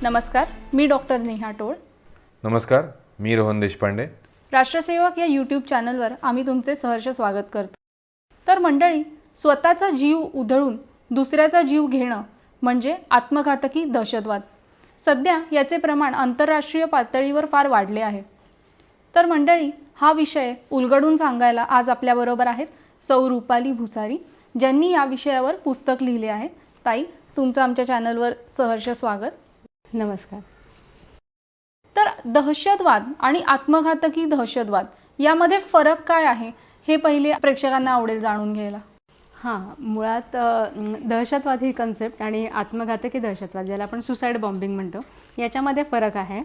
नमस्कार, मी डॉक्टर नेहा टोळ. नमस्कार, मी रोहन देशपांडे. राष्ट्रसेवक या यूट्यूब चॅनलवर आम्ही तुमचे सहर्ष स्वागत करतो. तर मंडळी, स्वतःचा जीव उधळून दुसऱ्याचा जीव घेणं म्हणजे आत्मघातकी दहशतवाद. सध्या याचे प्रमाण आंतरराष्ट्रीय पातळीवर फार वाढले आहे. तर मंडळी, हा विषय उलगडून सांगायला आज आपल्याबरोबर आहेत सौ रुपाली भुसारी, ज्यांनी या विषयावर पुस्तक लिहिले आहे. ताई, तुमचं आमच्या चॅनलवर सहर्ष स्वागत. नमस्कार. तर दहशतवाद आणि आत्मघातकी दहशतवाद यामध्ये फरक काय आहे हे पहिले प्रेक्षकांना आवडेल जाणून घ्यायला. हां, मुळात दहशतवाद ही कन्सेप्ट आणि आत्मघातकी दहशतवाद, ज्याला आपण सुसाईड बॉम्बिंग म्हणतो, याच्यामध्ये फरक आहे.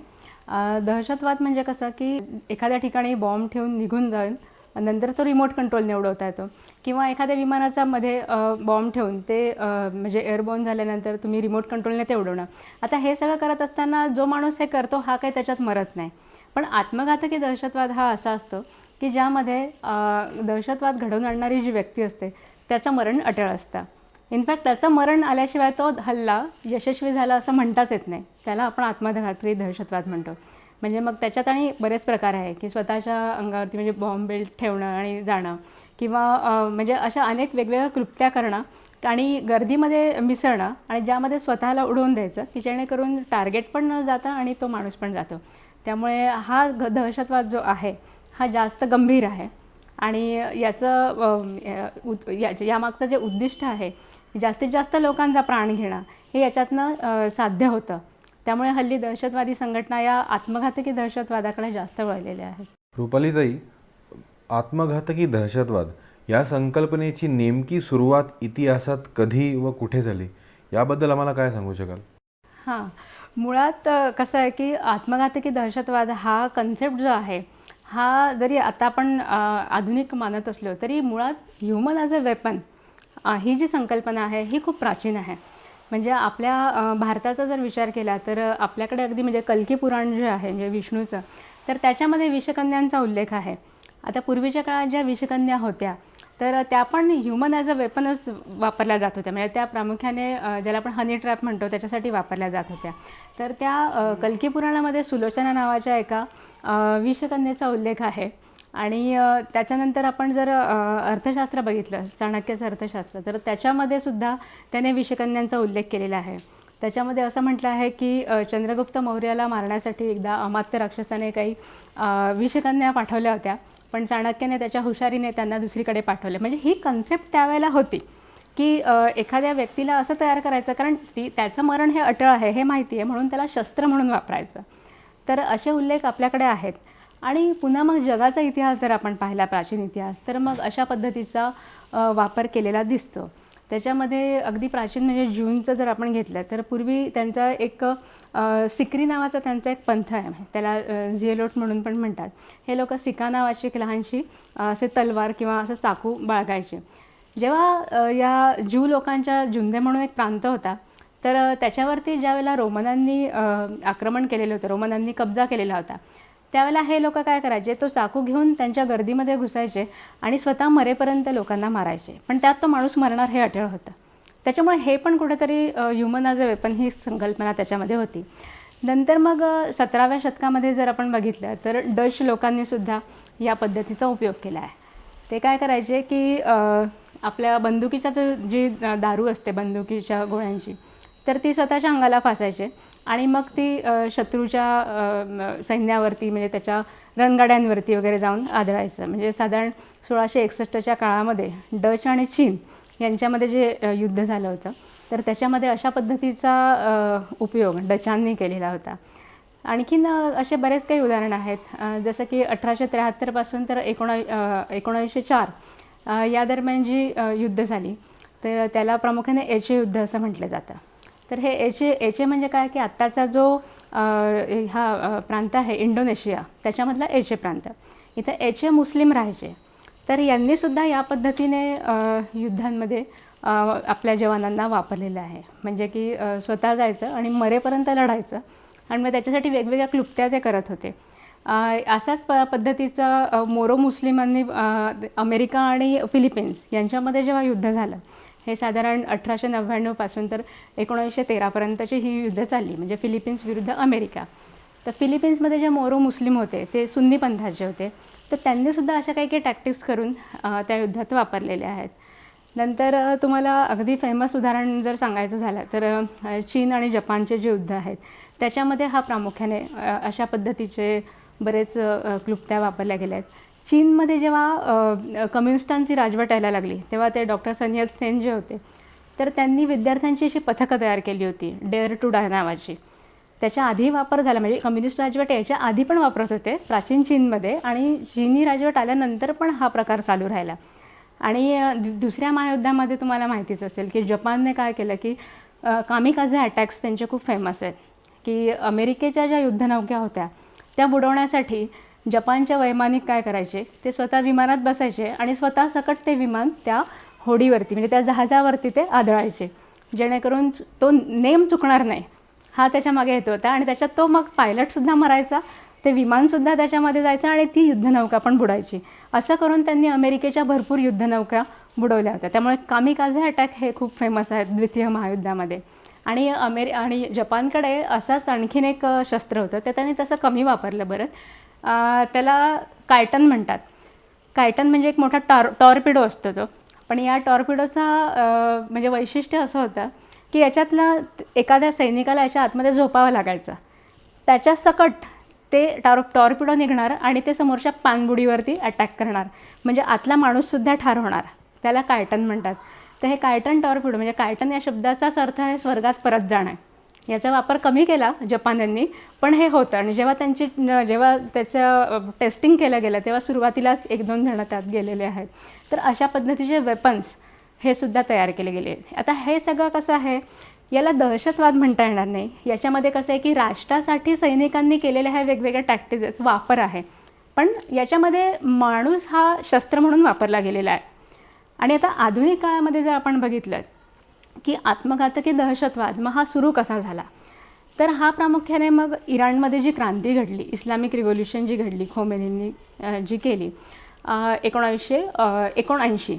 दहशतवाद म्हणजे कसं की एखाद्या ठिकाणी बॉम्ब ठेवून निघून जाऊन नंतर तो रिमोट कंट्रोलने उडवता येतो, किंवा एखाद्या विमानाचा मध्ये बॉम्ब ठेवून ते म्हणजे एअरबॉर्न झाल्यानंतर तुम्ही रिमोट कंट्रोलने ते उडवणं. आता हे सगळं करत असताना जो माणूस हे करतो हा काही त्याच्यात मरत नाही. पण आत्मघातकी दहशतवाद हा असा असतो की ज्यामध्ये दहशतवाद घडवून आणणारी जी व्यक्ती असते त्याचं मरण अटळ असतं. इनफॅक्ट त्याचं मरण आल्याशिवाय तो हल्ला यशस्वी झाला असं म्हणताच येत नाही. त्याला आपण आत्मघातकी दहशतवाद म्हणतो. म्हणजे मग त्याच्यात आणि बरेच प्रकार आहे की स्वतःच्या अंगावरती म्हणजे बॉम्ब बेल्ट ठेवणं आणि जाणं, किंवा म्हणजे अशा अनेक वेगवेगळ्या कृत्या करणं आणि गर्दीमध्ये मिसळणं आणि ज्यामध्ये स्वतःला उडवून द्यायचं की जेणेकरून टार्गेट पण न जाता आणि तो माणूस पण जातो. त्यामुळे हा दहशतवाद जो आहे हा जास्त गंभीर आहे आणि यामागचं जे उद्दिष्ट आहे जास्तीत जास्त लोकांचा प्राण घेणं हे याच्यातनं साध्य होतं. त्यामुळे हल्ली दहशतवादी संघटना या आत्मघातकी दहशतवादाकडे जास्त वळलेल्या आहेत. रुपालीताई, आत्मघातकी दहशतवाद या संकल्पनेची नेमकी सुरुवात इतिहासात कधी व कुठे झाली याबद्दल आम्हाला काय सांगू शकाल? हां, मुळात कसं आहे की आत्मघातकी दहशतवाद हा कन्सेप्ट जो आहे हा जरी आता आपण आधुनिक मानत असलो तरी मुळात ह्युमन ॲज अ वेपन ही जी संकल्पना आहे ही खूप प्राचीन आहे. म्हणजे आपल्या भारताचा जर विचार केला तर आपल्याकडे अगदी म्हणजे कल्की पुराण जे आहे म्हणजे विष्णूचं, तर त्याच्यामध्ये विषकन्यांचा उल्लेख आहे. आता पूर्वीच्या काळात ज्या विषकन्या होत्या तर त्या पण ह्युमन ॲज अ वेपनच वापरल्या जात होत्या. म्हणजे त्या प्रामुख्याने ज्याला आपण हनी ट्रॅप म्हणतो त्याच्यासाठी वापरल्या जात होत्या. तर त्या कल्की पुराणामध्ये सुलोचना नावाच्या एका विषकन्येचा उल्लेख आहे. आणि त्याच्यानंतर आपण जर अर्थशास्त्र बघितलं, चाणक्याचं अर्थशास्त्र, तर त्याच्यामध्ये सुद्धा त्याने विषकन्यांचा उल्लेख केलेला आहे. त्याच्यामध्ये असं म्हटलं आहे की चंद्रगुप्त मौर्याला मारण्यासाठी एकदा अमात्य राक्षसाने काही विषकन्या पाठवल्या होत्या, पण चाणक्याने त्याच्या हुशारीने त्यांना दुसरीकडे पाठवले. म्हणजे ही कन्सेप्ट त्यावेळेला होती की एखाद्या व्यक्तीला असं तयार करायचं, कारण त्याचं मरण हे अटळ आहे हे माहिती आहे, म्हणून त्याला शस्त्र म्हणून वापरायचं. तर असे उल्लेख आपल्याकडे आहेत. आणि पुन्हा मग जगाचा इतिहास जर आपण पाहिला, प्राचीन इतिहास, तर मग अशा पद्धतीचा वापर केलेला दिसतो. त्याच्यामध्ये अगदी प्राचीन म्हणजे ज्यूंचं जर आपण घेतलं तर पूर्वी त्यांचा एक सिक्री नावाचा त्यांचा एक पंथ आहे, त्याला झिएलोट म्हणून पण म्हणतात. हे लोक सिका नावाची एक लहानशी असे तलवार किंवा असं चाकू बाळगायचे. जेव्हा या ज्यू लोकांच्या जुंदे म्हणून एक प्रांत होता, तर त्याच्यावरती ज्यावेळेला रोमनांनी आक्रमण केलेलं होतं, रोमनांनी कब्जा केलेला होता, त्यावेळेला हे लोक काय करायचे, तो चाकू घेऊन त्यांच्या गर्दीमध्ये घुसायचे आणि स्वतः मरेपर्यंत लोकांना मारायचे. पण त्यात तो माणूस मरणार हे अटळ होतं. त्याच्यामुळे हे पण कुठेतरी ह्युमन ॲज अ वेपन ही संकल्पना त्याच्यामध्ये होती. नंतर मग 17व्या शतकामध्ये जर आपण बघितलं तर डच लोकांनीसुद्धा या पद्धतीचा उपयोग केला आहे. ते काय करायचे की आपल्या बंदुकीचा जी दारू असते बंदुकीच्या गोळ्यांची, तर ती स्वतःच्या अंगाला फासायचे आणि मग ती शत्रूच्या सैन्यावरती म्हणजे त्याच्या रणगाड्यांवरती वगैरे जाऊन आदळायचं. म्हणजे साधारण 1661च्या काळामध्ये डच आणि चीन यांच्यामध्ये जे युद्ध झालं होतं, तर त्याच्यामध्ये अशा पद्धतीचा उपयोग डचांनी केलेला होता. आणखीन असे बरेच काही उदाहरणं आहेत, जसं की 1873 तर 1904 या दरम्यान जी युद्ध झाली तर त्याला प्रामुख्याने एचे युद्ध असं म्हटलं जातं. तर हे एचे म्हणजे काय की आत्ताचा जो हा प्रांत आहे इंडोनेशिया, त्याच्यामधला एचे प्रांत, इथं एचे मुस्लिम राहायचे. तर यांनीसुद्धा या पद्धतीने युद्धांमध्ये आपल्या जवानांना वापरलेलं आहे. म्हणजे की स्वतः जायचं आणि मरेपर्यंत लढायचं आणि मग त्याच्यासाठी वेगवेगळ्या क्लुप्त्या ते करत होते. अशाच पद्धतीचा मोरो मुस्लिमांनी अमेरिका आणि फिलिपिन्स यांच्यामध्ये जेव्हा युद्ध झालं हे साधारण 1899 तर 1913पर्यंतची ही युद्ध चालली, म्हणजे फिलिपिन्स विरुद्ध अमेरिका. तर फिलिपिन्समध्ये जे मोरो मुस्लिम होते ते सुन्नी पंथाचे होते, तर त्यांनीसुद्धा अशा काही काही टॅक्टिक्स करून त्या युद्धात वापरलेले आहेत. नंतर तुम्हाला अगदी फेमस उदाहरण जर सांगायचं झालं तर चीन आणि जपानचे जे युद्ध आहेत त्याच्यामध्ये हा प्रामुख्याने अशा पद्धतीचे बरेच क्लुप्त्या वापरल्या गेल्या आहेत. चीनमध्ये जेव्हा कम्युनिस्टांची राजवट यायला लागली तेव्हा ते डॉक्टर sun yat-sen जे होते तर त्यांनी विद्यार्थ्यांची अशी पथकं तयार केली होती, डेअर टू डाय नावाची. त्याच्या आधी वापर झाला, म्हणजे कम्युनिस्ट राजवट यायच्या आधी पण वापरत होते प्राचीन चीनमध्ये, आणि चीनी राजवट आल्यानंतर पण हा प्रकार चालू राहिला. आणि दुसऱ्या महायुद्धामध्ये तुम्हाला माहितीच असेल की जपानने काय केलं की कामिकाझे अटॅक्स त्यांचे खूप फेमस आहेत, की अमेरिकेच्या ज्या युद्धनौका होत्या त्या बुडवण्यासाठी जपानच्या वैमानिक काय करायचे, ते स्वतः विमानात बसायचे आणि स्वतः सकट ते विमान त्या होडीवरती म्हणजे त्या जहाजावरती ते आदळायचे, जेणेकरून तो नेम चुकणार नाही हा त्याच्यामागे येत होता. आणि त्याच्यात तो मग पायलटसुद्धा मरायचा, ते विमानसुद्धा त्याच्यामध्ये जायचं आणि ती युद्धनौका पण बुडायची. असं करून त्यांनी अमेरिकेच्या भरपूर युद्धनौका बुडवल्या होत्या. त्यामुळे कामिकाझे अटॅक हे खूप फेमस आहेत द्वितीय महायुद्धामध्ये. आणि आणि जपानकडे असंच आणखीन एक शस्त्र होतं, ते त्यांनी तसं कमी वापरलं बरं. त्याला कायटन म्हणतात. कायटन म्हणजे एक मोठा टॉर्पिडो असतो तो. पण या टॉर्पिडोचा म्हणजे वैशिष्ट्य असं होतं की याच्यातला एखाद्या सैनिकाला याच्या आतमध्ये झोपावं लागायचं, त्याच्या सकट ते टॉर्पिडो निघणार आणि ते समोरच्या पाणबुडीवरती अटॅक करणार, म्हणजे आतला माणूससुद्धा ठार होणार. त्याला कायटन म्हणतात. तर हे कायटन टॉर्पिडो म्हणजे कायटन या शब्दाचाच अर्थ आहे स्वर्गात परत जाणं. याचा वापर कमी केला जपान्यांनी, पण हे होतं. आणि जेव्हा त्याचं टेस्टिंग केलं गेलं तेव्हा सुरुवातीलाच 1-2 जण त्यात गेलेले आहेत. तर अशा पद्धतीचे वेपन्स हे सुद्धा तयार केले गेले. आता हे सगळं कसं आहे, याला दहशतवाद म्हणता येणार नाही. याच्यामध्ये कसं आहे की राष्ट्रासाठी सैनिकांनी केलेल्या ह्या वेगवेगळ्या टॅक्टिक्स वापर आहे, पण याच्यामध्ये माणूस हा शस्त्र म्हणून वापरला गेलेला आहे. आणि आता आधुनिक काळामध्ये जर आपण बघितलं की आत्मघातकी दहशतवाद मग हा सुरू कसा झाला, तर हा प्रामुख्याने मग इराणमध्ये जी क्रांती घडली, इस्लामिक रिव्होल्युशन जी घडली, खोमेनींनी जी केली 1979,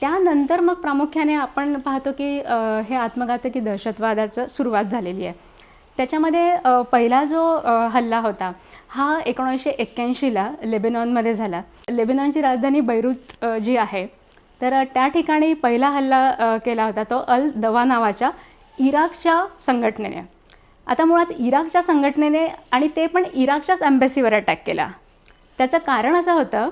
त्यानंतर मग प्रामुख्याने आपण पाहतो की हे आत्मघातकी दहशतवादाचं सुरुवात झालेली आहे. त्याच्यामध्ये पहिला जो हल्ला होता हा 1981ला लेबनॉनमध्ये झाला. लेबनॉनची राजधानी बैरूत जी आहे तर त्या ठिकाणी पहिला हल्ला केला होता तो अल दवा नावाच्या इराकच्या संघटनेने. आता मुळात इराकच्या संघटनेने, आणि ते पण इराकच्याच एम्बॅसीवर अटॅक केला. त्याचं कारण असं होतं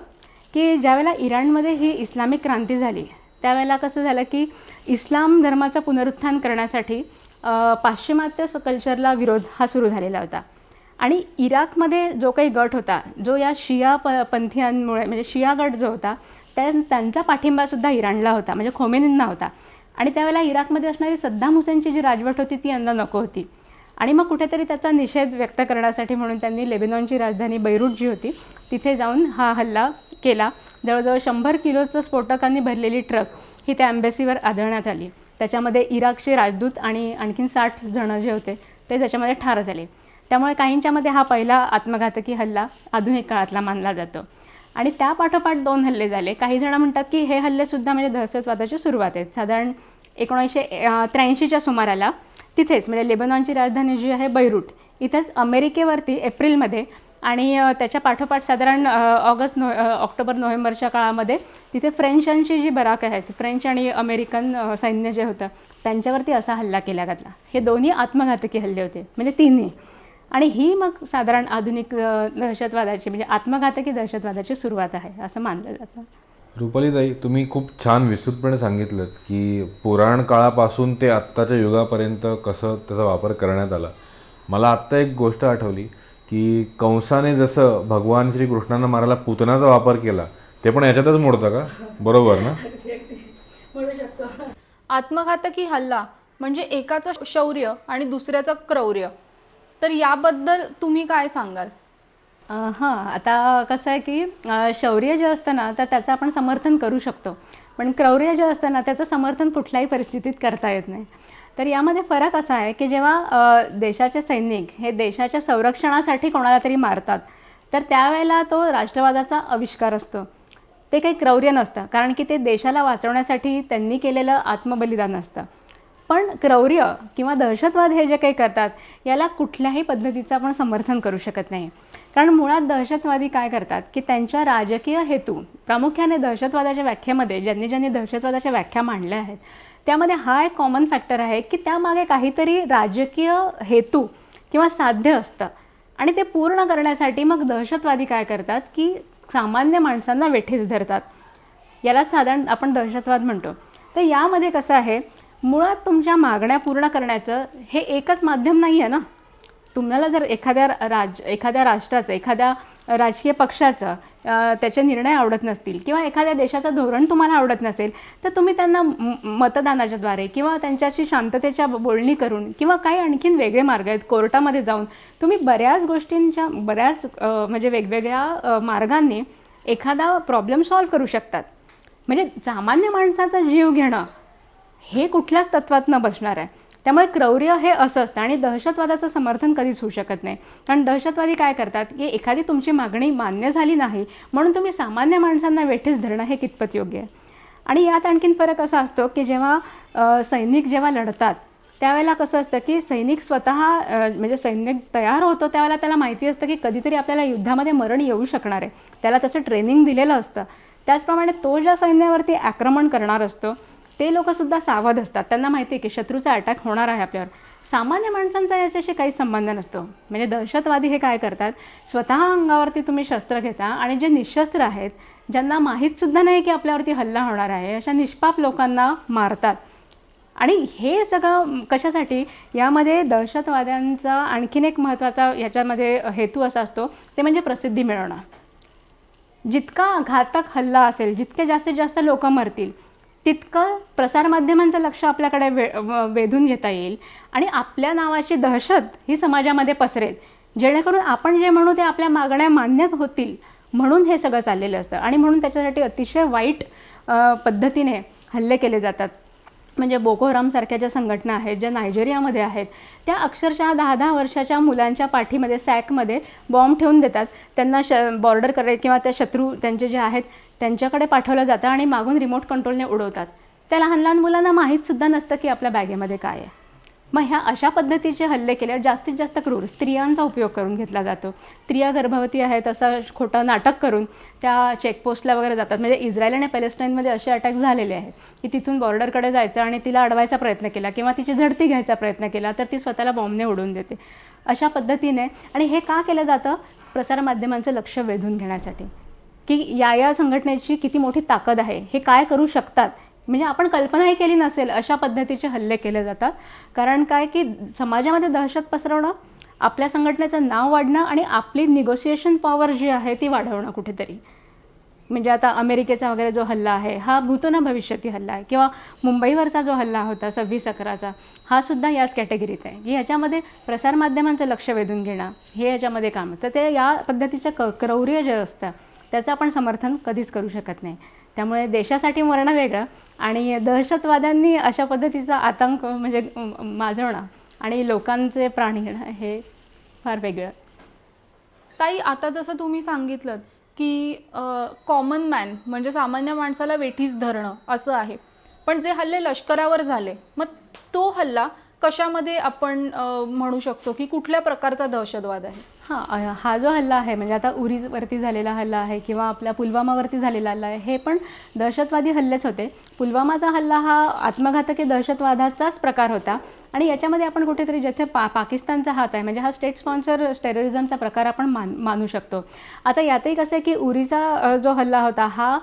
की ज्यावेळेला इराणमध्ये ही इस्लामिक क्रांती झाली त्यावेळेला कसं झालं की इस्लाम धर्माचं पुनरुत्थान करण्यासाठी पाश्चिमात्य कल्चरला विरोध हा सुरू झालेला होता. आणि इराकमध्ये जो काही गट होता जो या शिया पंथीयांमुळे म्हणजे शिया गट जो होता त्यांचा पाठिंबासुद्धा इराणला होता, म्हणजे खोमेनींना होता. आणि त्यावेळेला इराकमध्ये असणारी सद्दाम हुसेनची जी राजवट होती ती यंदा नको होती. आणि मग कुठेतरी त्याचा निषेध व्यक्त करण्यासाठी म्हणून त्यांनी लेबनॉनची राजधानी बैरूट जी होती तिथे जाऊन हा हल्ला केला. जवळजवळ 100 किलोचं स्फोटकांनी भरलेली ट्रक ही त्या एम्बॅसीवर आढळण्यात आली. त्याच्यामध्ये इराकचे राजदूत आणि आणखीन 60 जण जे होते ते त्याच्यामध्ये ठार झाले. त्यामुळे काहींच्यामध्ये हा पहिला आत्मघातकी हल्ला आधुनिक काळातला मानला जातो. आणि त्या पाठोपाठ 2 हल्ले झाले. काही जण म्हणतात की हे हल्लेसुद्धा म्हणजे दहशतवादाची सुरुवात आहेत. साधारण 1983च्या सुमाराला तिथेच म्हणजे लेबनॉनची राजधानी जी आहे बैरूट इथेच अमेरिकेवरती एप्रिलमध्ये आणि त्याच्या पाठोपाठ साधारण ऑक्टोबर-नोव्हेंबरच्या काळामध्ये तिथे फ्रेंचांची जी बराक आहेत, फ्रेंच आणि अमेरिकन सैन्य जे होतं त्यांच्यावरती असा हल्ला केला गेला. हे दोन्ही आत्मघातकी हल्ले होते, म्हणजे तिन्ही. आणि ही मग साधारण आधुनिक दहशतवादाची म्हणजे आत्मघातकी दहशतवादाची सुरुवात आहे असं मानलं जातं. रुपालीताई, तुम्ही खूप छान विस्तृतपणे सांगितलं की पुराण काळापासून ते आत्ताच्या युगापर्यंत कसं त्याचा वापर करण्यात आला. मला आत्ता एक गोष्ट आठवली की कंसाने जसं भगवान श्रीकृष्णांना मारायला पुतनाचा वापर केला ते पण याच्यातच मोडतं का? बरोबर ना? आत्मघातकी हल्ला म्हणजे एकाचं शौर्य आणि दुसऱ्याचं क्रौर्य, तर याबद्दल तुम्ही काय सांगाल? आता कसं आहे की शौर्य जे असतं ना तर त्याचं आपण समर्थन करू शकतो, पण क्रौर्य जे असतं ना त्याचं समर्थन कुठल्याही परिस्थितीत करता येत नाही. तर यामध्ये फरक असा आहे की जेव्हा देशाचे सैनिक हे देशाच्या संरक्षणासाठी कोणाला तरी मारतात तर त्यावेळेला तो राष्ट्रवादाचा आविष्कार असतो. ते काही क्रौर्य नसतं, कारण की ते देशाला वाचवण्यासाठी त्यांनी केलेलं आत्मबलिदान असतं. पण क्रौर्य किंवा दहशतवाद हे जे काही करतात याला कुठल्याही पद्धतीचं आपण समर्थन करू शकत नाही. कारण मुळात दहशतवादी काय करतात की त्यांच्या राजकीय हेतू, प्रामुख्याने दहशतवादाच्या व्याख्येमध्ये ज्यांनी दहशतवादाच्या व्याख्या मांडल्या आहेत त्यामध्ये हा एक कॉमन फॅक्टर आहे की त्यामागे काहीतरी राजकीय हेतू किंवा साध्य असतं आणि ते पूर्ण करण्यासाठी मग दहशतवादी काय करतात की सामान्य माणसांना वेठीस धरतात. याला साधारण आपण दहशतवाद म्हणतो. तर यामध्ये कसं आहे, मुळात तुमच्या मागण्या पूर्ण करण्याचं हे एकच माध्यम नाही आहे ना. तुम्हाला जर एखाद्या राष्ट्राचं, एखाद्या राजकीय पक्षाचं त्याचे निर्णय आवडत नसतील किंवा एखाद्या देशाचं धोरण तुम्हाला आवडत नसेल तर तुम्ही त्यांना मतदानाच्याद्वारे किंवा त्यांच्याशी शांततेच्या बोलणी करून किंवा काही आणखीन वेगळे मार्ग आहेत, कोर्टामध्ये जाऊन तुम्ही बऱ्याच गोष्टींच्या म्हणजे वेगवेगळ्या मार्गांनी एखादा प्रॉब्लेम सॉल्व्ह करू शकतात. म्हणजे सामान्य माणसाचा जीव घेणं हे कुठल्याच तत्वात न बसणार आहे. त्यामुळे क्रौर्य हे असं असतं आणि दहशतवादाचं समर्थन कधीच होऊ शकत नाही. कारण दहशतवादी काय करतात की एखादी तुमची मागणी मान्य झाली नाही म्हणून तुम्ही सामान्य माणसांना वेठीस धरणं हे कितपत योग्य आहे. आणि यात आणखीन फरक असा असतो की जेव्हा सैनिक जेव्हा लढतात त्यावेळेला कसं असतं की सैनिक स्वतः म्हणजे सैनिक तयार होतो त्यावेळेला त्याला माहिती असतं की कधीतरी आपल्याला युद्धामध्ये मरण येऊ शकणार आहे. त्याला त्याचं ट्रेनिंग दिलेलं असतं. त्याचप्रमाणे तो ज्या सैन्यावरती आक्रमण करणार असतो ते लोकंसुद्धा सावध असतात. त्यांना माहिती आहे की शत्रूचा अटॅक होणार आहे आपल्यावर. सामान्य माणसांचा याच्याशी काही संबंध नसतो. म्हणजे दहशतवादी हे काय करतात, स्वतः अंगावरती तुम्ही शस्त्र घेता आणि जे निशस्त्र आहेत, ज्यांना माहीतसुद्धा नाही की आपल्यावरती हल्ला होणार आहे, अशा निष्पाप लोकांना मारतात. आणि हे सगळं कशासाठी, यामध्ये दहशतवाद्यांचा आणखीन एक महत्त्वाचा याच्यामध्ये हेतू असा असतो ते म्हणजे प्रसिद्धी मिळवणं. जितका घातक हल्ला असेल, जितके जास्तीत जास्त लोक मरतील तितकं प्रसारमाध्यमांचं लक्ष आपल्याकडे वेधून घेता येईल आणि आपल्या नावाची दहशत ही समाजामध्ये पसरेल, जेणेकरून आपण जे म्हणू ते आपल्या मागण्या मान्य होतील. म्हणून हे सगळं चाललेलं असतं आणि म्हणून त्याच्यासाठी अतिशय वाईट पद्धतीने हल्ले केले जातात. म्हणजे बोको हरामसारख्या ज्या संघटना आहेत, ज्या नायजेरियामध्ये आहेत, त्या अक्षरशः 10-10 वर्षाच्या मुलांच्या पाठीमध्ये सॅकमध्ये बॉम्ब ठेवून देतात. त्यांना बॉर्डरकडे किंवा त्या शत्रू त्यांचे जे आहेत त्यांच्याकडे पाठवलं जातं आणि मागून रिमोट कंट्रोलने उडवतात. त्या लहान लहान मुलांना माहीतसुद्धा नसतं की आपल्या बॅगेमध्ये काय आहे. मग ह्या अशा पद्धतीचे हल्ले केल्यावर जास्तीत जास्त क्रूर स्त्रियांचा उपयोग करून घेतला जातो. स्त्रिया गर्भवती आहेत असं खोटं नाटक करून त्या चेकपोस्टला वगैरे जातात. म्हणजे इस्रायल आणि पॅलेस्टाईनमध्ये असे अटॅक झालेले आहेत की तिथून बॉर्डरकडे जायचं आणि तिला अडवायचा प्रयत्न केला किंवा तिची झडती घ्यायचा प्रयत्न केला तर ती स्वतःला बॉम्बने उडवून देते. अशा पद्धतीने. आणि हे का केलं जातं, प्रसारमाध्यमांचं लक्ष वेधून घेण्यासाठी की या संघटनेची किती मोठी ताकद आहे, हे काय करू शकतात. म्हणजे आपण कल्पनाही केली नसेल अशा पद्धतीचे हल्ले केले जातात. कारण काय की समाजामध्ये दहशत पसरवणं, आपल्या संघटनेचं नाव वाढणं आणि आपली निगोसिएशन पॉवर जी आहे ती वाढवणं कुठेतरी. म्हणजे आता अमेरिकेचा वगैरे जो हल्ला आहे हा भूतो भविष्यती हल्ला आहे किंवा मुंबईवरचा जो हल्ला होता 26/11चा हा सुद्धा याच कॅटेगरीत आहे की ह्याच्यामध्ये प्रसारमाध्यमांचं लक्ष वेधून घेणं हे याच्यामध्ये काम. तर ते या पद्धतीचं क्रौर्य जे असतं त्याचं आपण समर्थन कधीच करू शकत नाही. त्यामुळे देशासाठी मरणं वेगळं आणि दहशतवाद्यांनी अशा पद्धतीचा आतंक म्हणजे माजवणं आणि लोकांचे प्राण घेणं हे फार वेगळं. ताई, आता जसं तुम्ही सांगितलं की कॉमन मॅन म्हणजे सामान्य माणसाला वेठीस धरणं असं आहे, पण जे हल्ले लष्करावर झाले मग तो हल्ला कशामध्ये आपण म्हणू शकतो की कुठल्या प्रकारचा दहशतवाद आहे? हा जो हल्ला आहे म्हणजे आता उरीवरती झालेला हल्ला आहे किंवा आपल्या पुलवामावरती झालेला हल्ला आहे, हे पण दहशतवादी हल्लेच होते. पुलवामाचा हल्ला हा आत्मघातकी दहशतवादाचाच प्रकार होता आणि याच्यामध्ये आपण कुठेतरी जिथे पाकिस्तानचा हात आहे म्हणजे हा स्टेट स्पॉन्सर टेररिझमचा प्रकार आपण मानू शकतो. आता यातही कसं आहे की उरीचा जो हल्ला होता हा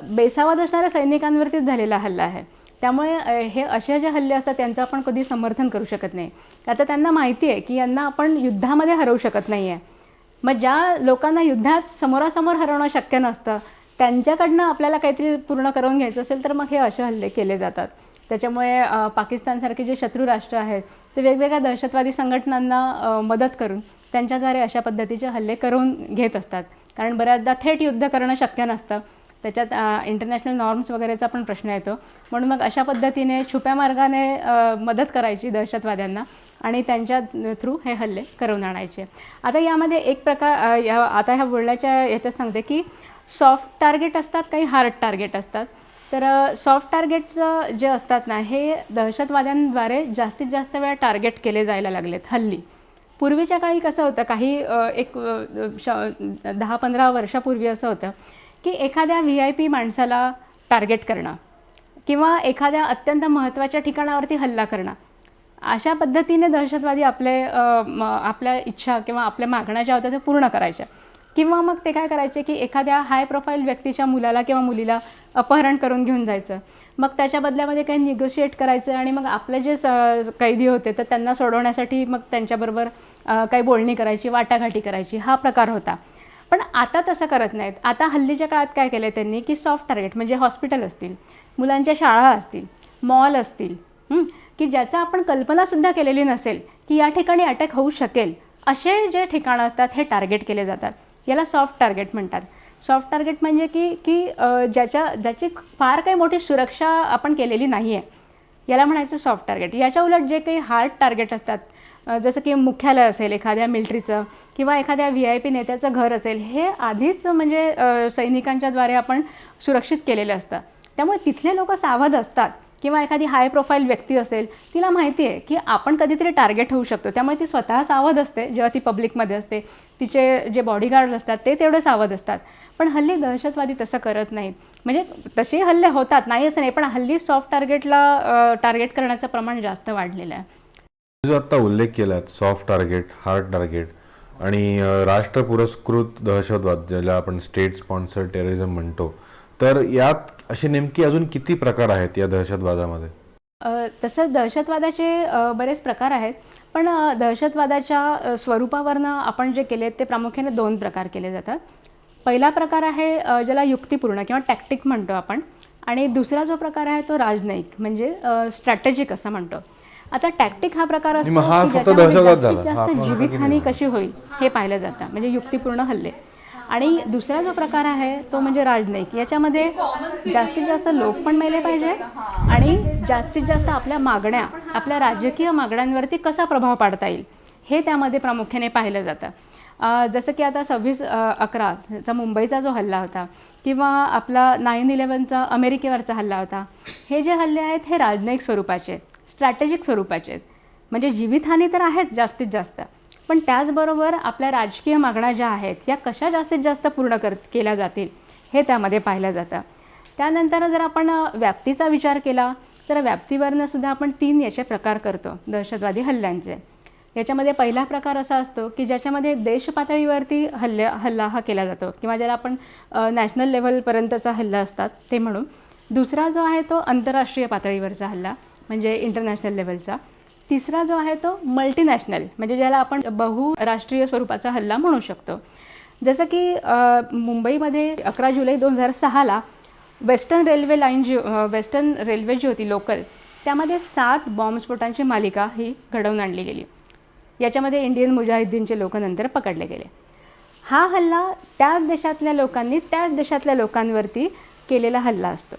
बेसावध असणाऱ्या सैनिकांवरतीच झालेला हल्ला आहे. त्यामुळे हे असे जे हल्ले असतात त्यांचं आपण कधी समर्थन करू शकत नाही. आता त्यांना माहिती आहे की यांना आपण युद्धामध्ये हरवू शकत नाही आहे. मग ज्या लोकांना युद्धात समोरासमोर हरवणं शक्य नसतं त्यांच्याकडनं आपल्याला काहीतरी पूर्ण करून घ्यायचं असेल तर मग हे असे हल्ले केले जातात. त्याच्यामुळे पाकिस्तानसारखे जे शत्रू राष्ट्र आहेत ते वेगवेगळ्या दहशतवादी संघटनांना मदत करून त्यांच्याद्वारे अशा पद्धतीचे हल्ले करून घेत असतात. कारण बऱ्याचदा थेट युद्ध करणं शक्य नसतं, त्याच्यात इंटरनॅशनल नॉर्म्स वगैरेचा पण प्रश्न येतो. म्हणून मग अशा पद्धतीने छुप्या मार्गाने मदत करायची दहशतवाद्यांना आणि त्यांच्या थ्रू हे हल्ले करवून आणायचे. आता यामध्ये एक प्रकार आता ह्या बोलण्याच्या याच्यात सांगते की सॉफ्ट टार्गेट असतात, काही हार्ड टार्गेट असतात. तर सॉफ्ट टार्गेटचं जे असतात ना, हे दहशतवाद्यांद्वारे जास्तीत जास्त वेळा टार्गेट केले जायला लागलेत हल्ली. पूर्वीच्या काळी कसं होतं, काही 10-15 वर्षापूर्वी असं होतं की एखाद्या VIP माणसाला टार्गेट करणं किंवा एखाद्या अत्यंत महत्त्वाच्या ठिकाणावरती हल्ला करणं, अशा पद्धतीने दहशतवादी आपल्या इच्छा किंवा आपल्या मागण्या ज्या होत्या त्या पूर्ण करायच्या. किंवा मग ते काय करायचे की एखाद्या हाय प्रोफाईल व्यक्तीच्या मुलाला किंवा मुलीला अपहरण करून घेऊन जायचं, मग त्याच्या बदल्यामध्ये काही निगोशिएट करायचं आणि मग आपले जे कैदी होते तर त्यांना सोडवण्यासाठी मग त्यांच्याबरोबर काही बोलणी करायची, वाटाघाटी करायची, हा प्रकार होता. पण आता तसं करत नाहीत. आता हल्लीच्या काळात काय केलं आहे त्यांनी की सॉफ्ट टार्गेट म्हणजे हॉस्पिटल असतील, मुलांच्या शाळा असतील, मॉल असतील, की ज्याचा आपण कल्पनासुद्धा केलेली नसेल की या ठिकाणी अटॅक होऊ शकेल, असे जे ठिकाणं असतात हे टार्गेट केले जातात. याला सॉफ्ट टार्गेट म्हणतात. सॉफ्ट टार्गेट म्हणजे की ज्याची फार काही मोठी सुरक्षा आपण केलेली नाही आहे, याला म्हणायचं सॉफ्ट टार्गेट. याच्या उलट जे काही हार्ड टार्गेट असतात, जसं की मुख्यालय असेल एखाद्या मिलिटरीचं किंवा एखाद्या VIP नेत्याचं घर असेल, हे आधीच म्हणजे सैनिकांच्याद्वारे आपण सुरक्षित केलेलं असतं. त्यामुळे तिथले लोक सावध असतात. किंवा एखादी हाय प्रोफाईल व्यक्ती असेल, तिला माहिती आहे की आपण कधीतरी टार्गेट होऊ शकतो, त्यामुळे ती स्वतः सावध असते. जेव्हा ती पब्लिकमध्ये असते, तिचे जे बॉडीगार्ड असतात ते तेवढे सावध असतात. पण हल्ली दहशतवादी तसं करत नाहीत. म्हणजे तसे हल्ले होतात, नाही असं नाही, पण हल्ली सॉफ्ट टार्गेटला टार्गेट करण्याचं प्रमाण जास्त वाढलेलं आहे. जो आत्ता उल्लेख केला सॉफ्ट टार्गेट, हार्ड टार्गेट आणि राष्ट्र पुरस्कृत दहशतवाद, ज्याला आपण स्टेट स्पॉन्सर्ड टेररिझम म्हणतो, तर यात असे नेमकी अजून किती प्रकार आहेत या दहशतवादामध्ये? तसं दहशतवादाचे बरेच प्रकार आहेत, पण दहशतवादाच्या स्वरूपावरनं आपण जे केले ते प्रामुख्याने 2 प्रकार केले जातात. पहिला प्रकार आहे ज्याला युक्तिपूर्ण किंवा टॅक्टिक म्हणतो आपण, आणि दुसरा जो प्रकार आहे तो राजनयिक म्हणजे स्ट्रॅटेजिक असं म्हणतो. आता टॅक्टिक हा प्रकार असतो की ज्याच्यामध्ये जास्तीत जास्त जीवितहानी कशी होईल हे पाहिलं जातं, म्हणजे युक्तिपूर्ण हल्ले. आणि दुसरा जो प्रकार आहे तो म्हणजे राजनयिक. याच्यामध्ये जास्तीत जास्त लोक पण मेले पाहिजे आणि जास्तीत जास्त आपल्या मागण्या, आपल्या राजकीय मागण्यांवरती कसा प्रभाव पाडता येईल हे त्यामध्ये प्रामुख्याने पाहिलं जातं. जसं की आता 26/11चा मुंबईचा जो हल्ला होता किंवा आपला 9/11चा अमेरिकेवरचा हल्ला होता, हे जे हल्ले आहेत हे राजनयिक स्वरूपाचे आहेत, स्ट्रॅटेजिक स्वरूपाचे आहेत. म्हणजे जीवितहानी तर आहेत जास्तीत जास्त, पण त्याचबरोबर आपल्या राजकीय मागण्या ज्या आहेत या कशा जास्तीत जास्त पूर्ण केल्या जातील हे त्यामध्ये पाहिलं जातं. त्यानंतर जर आपण व्याप्तीचा विचार केला तर व्याप्तीवरनं सुद्धा आपण 3 याचे प्रकार करतो दहशतवादी हल्ल्यांचे. याच्यामध्ये पहिला प्रकार असा असतो की ज्याच्यामध्ये देश पातळीवरती हल्ला हा केला जातो किंवा ज्याला आपण नॅशनल लेवलपर्यंतचा हल्ला असतात ते म्हणून. दुसरा जो आहे तो आंतरराष्ट्रीय पातळीवरचा हल्ला म्हणजे इंटरनॅशनल लेवलचा. तिसरा जो आहे तो मल्टीनॅशनल म्हणजे ज्याला आपण बहुराष्ट्रीय स्वरूपाचा हल्ला म्हणू शकतो. जसं की मुंबईमध्ये 11 जुलै 2006ला वेस्टर्न रेल्वे जी होती लोकल, त्यामध्ये 7 बॉम्बस्फोटांची मालिका ही घडवून आणली गेली. याच्यामध्ये इंडियन मुजाहिद्दीनचे लोक नंतर पकडले गेले. हा हल्ला त्याच देशातल्या लोकांनी त्याच देशातल्या लोकांवरती केलेला हल्ला असतो.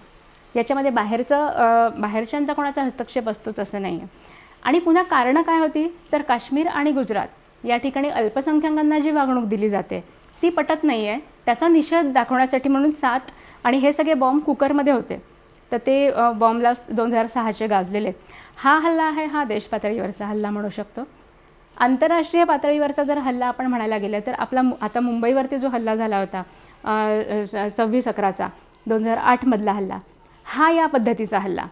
याच्यामध्ये बाहेरच्यांचा कोणाचा हस्तक्षेप असतोच असं नाही आहे. आणि पुन्हा कारणं काय होती तर काश्मीर आणि गुजरात या ठिकाणी अल्पसंख्याकांना जी वागणूक दिली जाते ती पटत नाही आहे, त्याचा निषेध दाखवण्यासाठी म्हणून 7 आणि हे सगळे बॉम्ब कुकरमध्ये होते, तर ते बॉम्बला 2006चे गाजलेले. हा हल्ला आहे हा देश पातळीवरचा हल्ला म्हणू शकतो. आंतरराष्ट्रीय पातळीवरचा जर हल्ला आपण म्हणायला गेलं तर आपला आता मुंबईवरती जो हल्ला झाला होता 26/11चा 2008मधला हल्ला, हा या पद्धतीचा हल्ला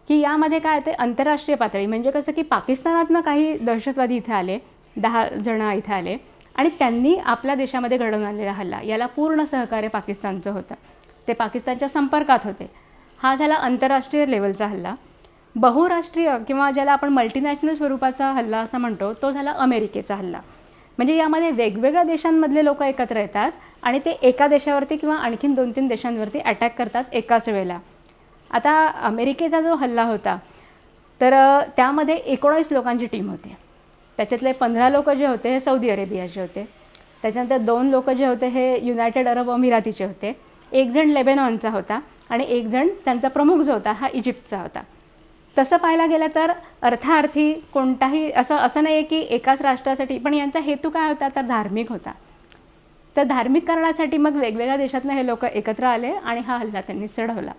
की यामध्ये काय ते आंतरराष्ट्रीय पातळी म्हणजे कसं की पाकिस्तानातनं काही दहशतवादी इथे आले, 10 जण इथे आले आणि त्यांनी आपल्या देशामध्ये घडवून आणलेला हल्ला, याला पूर्ण सहकार्य पाकिस्तानचं होतं, ते पाकिस्तानच्या संपर्कात होते. हा झाला आंतरराष्ट्रीय लेवलचा हल्ला. बहुराष्ट्रीय किंवा ज्याला आपण मल्टीनॅशनल स्वरूपाचा हल्ला असं म्हणतो तो झाला अमेरिकेचा हल्ला. म्हणजे यामध्ये वेगवेगळ्या देशांमधले लोक एकत्र येतात आणि ते एका देशावरती किंवा आणखीन 2-3 देशांवरती अटॅक करतात एकाच वेळेला. आता अमेरिकेचा जो हल्ला होता तर त्यामध्ये 19 लोकांची टीम होती. त्याच्यातले 15 लोक जे होते हे सौदी अरेबियाचे होते, त्याच्यानंतर 2 लोक जे होते हे युनायटेड अरब अमिरातीचे होते, 1 जण लेबेनॉनचा होता आणि 1 जण त्यांचा प्रमुख जो होता हा इजिप्तचा होता. तसं पाहायला गेलं तर अर्थार्थी कोणताही असं नाही आहे की एकाच राष्ट्रासाठी, पण यांचा हेतू काय होता तर धार्मिक होता. तर धार्मिक कारणासाठी मग वेगवेगळ्या देशातनं हे लोक एकत्र आले आणि हा हल्ला त्यांनी चढवला.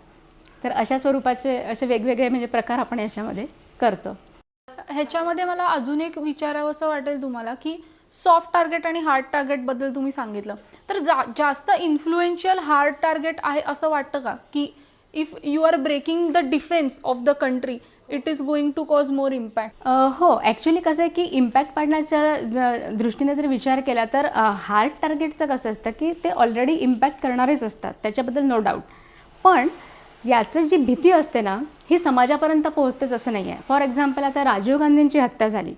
तर अशा स्वरूपाचे असे वेगवेगळे म्हणजे प्रकार आपण याच्यामध्ये करतो. ह्याच्यामध्ये मला अजून एक विचारावंसं वाटेल तुम्हाला की सॉफ्ट टार्गेट आणि हार्ड टार्गेटबद्दल तुम्ही सांगितलं, तर जास्त इन्फ्लुएन्शियल हार्ड टार्गेट आहे असं वाटतं का की if you are breaking the defence of the country it is going to cause more impact? हो, ॲक्च्युली कसं आहे की इम्पॅक्ट पाडण्याच्या दृष्टीने जर विचार केला तर हार्ड टार्गेटचं कसं असतं की ते ऑलरेडी इम्पॅक्ट करणारेच असतात, त्याच्याबद्दल नो डाऊट. पण याचं जी भीती असते ना ही समाजापर्यंत पोहोचतेच असं नाही आहे. फॉर एक्झाम्पल आता राजीव गांधींची हत्या झाली,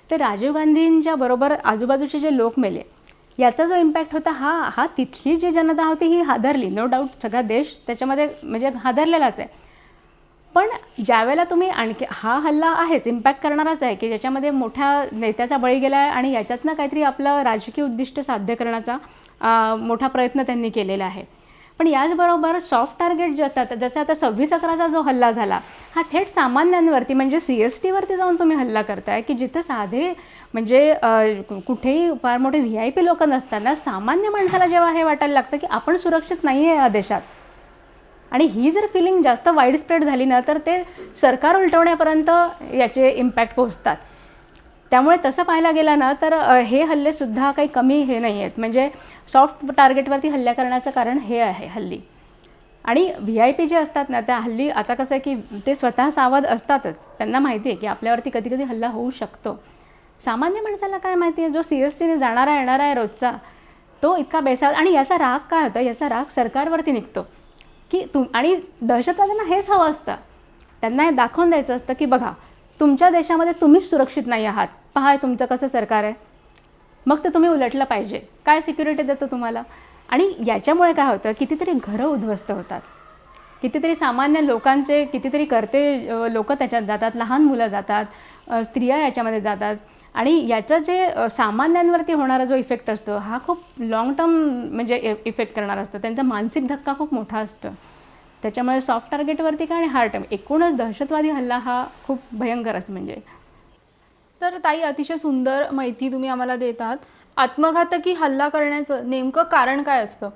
तर राजीव गांधींच्या बरोबर आजूबाजूचे जे लोक मेले, याचा जो इम्पॅक्ट होता हा तिथली जी जनता होती ही हादरली, नो डाऊट. सगळा देश त्याच्यामध्ये म्हणजे हादरलेलाच आहे. पण ज्यावेळेला तुम्ही आणखी हा हल्ला आहेच इम्पॅक्ट करणाराच आहे की ज्याच्यामध्ये मोठ्या नेत्याचा बळी गेला आहे आणि याच्यातनं काहीतरी आपलं राजकीय उद्दिष्ट साध्य करण्याचा मोठा प्रयत्न त्यांनी केलेला आहे. पण याचबरोबर सॉफ्ट टार्गेट जे असतात, जसं आता 26/11चा जो हल्ला झाला हा थेट सामान्यांवरती म्हणजे CSTवरती जाऊन तुम्ही हल्ला करताय की जिथं साधे म्हणजे कुठेही फार मोठे VIP लोक नसताना सामान्य माणसाला जेव्हा हे वाटायला लागतं की आपण सुरक्षित नाही आहे या देशात, आणि ही जर फिलिंग जास्त वाईड स्प्रेड झाली ना तर ते सरकार उलटवण्यापर्यंत याचे इम्पॅक्ट पोहोचतात. त्यामुळे तसं पाहायला गेलं ना तर हे हल्लेसुद्धा काही कमी हे नाही आहेत. म्हणजे सॉफ्ट टार्गेटवरती हल्ला करण्याचं कारण हे आहे हल्ली. आणि VIP जे असतात ना त्या हल्ली आता कसं आहे की ते स्वतः सावध असतातच, त्यांना माहिती आहे की आपल्यावरती कधी कधी हल्ला होऊ शकतो. सामान्य माणसाला काय माहिती आहे, जो CSTने जाणारा येणारा आहे रोजचा तो इतका बेसावध, आणि याचा राग काय होतं, याचा राग सरकारवरती निघतो की आणि दहशतवाद्यांना हेच हवं असतं. त्यांना हे दाखवून द्यायचं असतं की बघा तुमच्या देशामध्ये तुम्हीच सुरक्षित नाही आहात, पहा तुमचं कसं सरकार आहे, मग तर तुम्ही उलटलं पाहिजे, काय सिक्युरिटी देतं तुम्हाला. आणि याच्यामुळे काय होतं, कितीतरी घरं उद्ध्वस्त होतात, कितीतरी सामान्य लोकांचे कितीतरी करते लोक त्याच्यात जातात, लहान मुलं जातात, स्त्रिया याच्यामध्ये जातात. आणि याचं जे सामान्यांवरती होणारा जो इफेक्ट असतो हा खूप लाँग टर्म म्हणजे इफेक्ट करणारा असतो, त्यांचा मानसिक धक्का खूप मोठा असतो. त्याच्यामुळे सॉफ्ट टार्गेटवरती काय आणि हार्ड टार्गेट एकूणच दहशतवादी हल्ला हा खूप भयंकरच म्हणजे. तर ताई अतिशय सुंदर माहिती तुम्ही आम्हाला देत आहात. आत्मघातकी हल्ला करण्याचं नेमकं कारण काय असतं,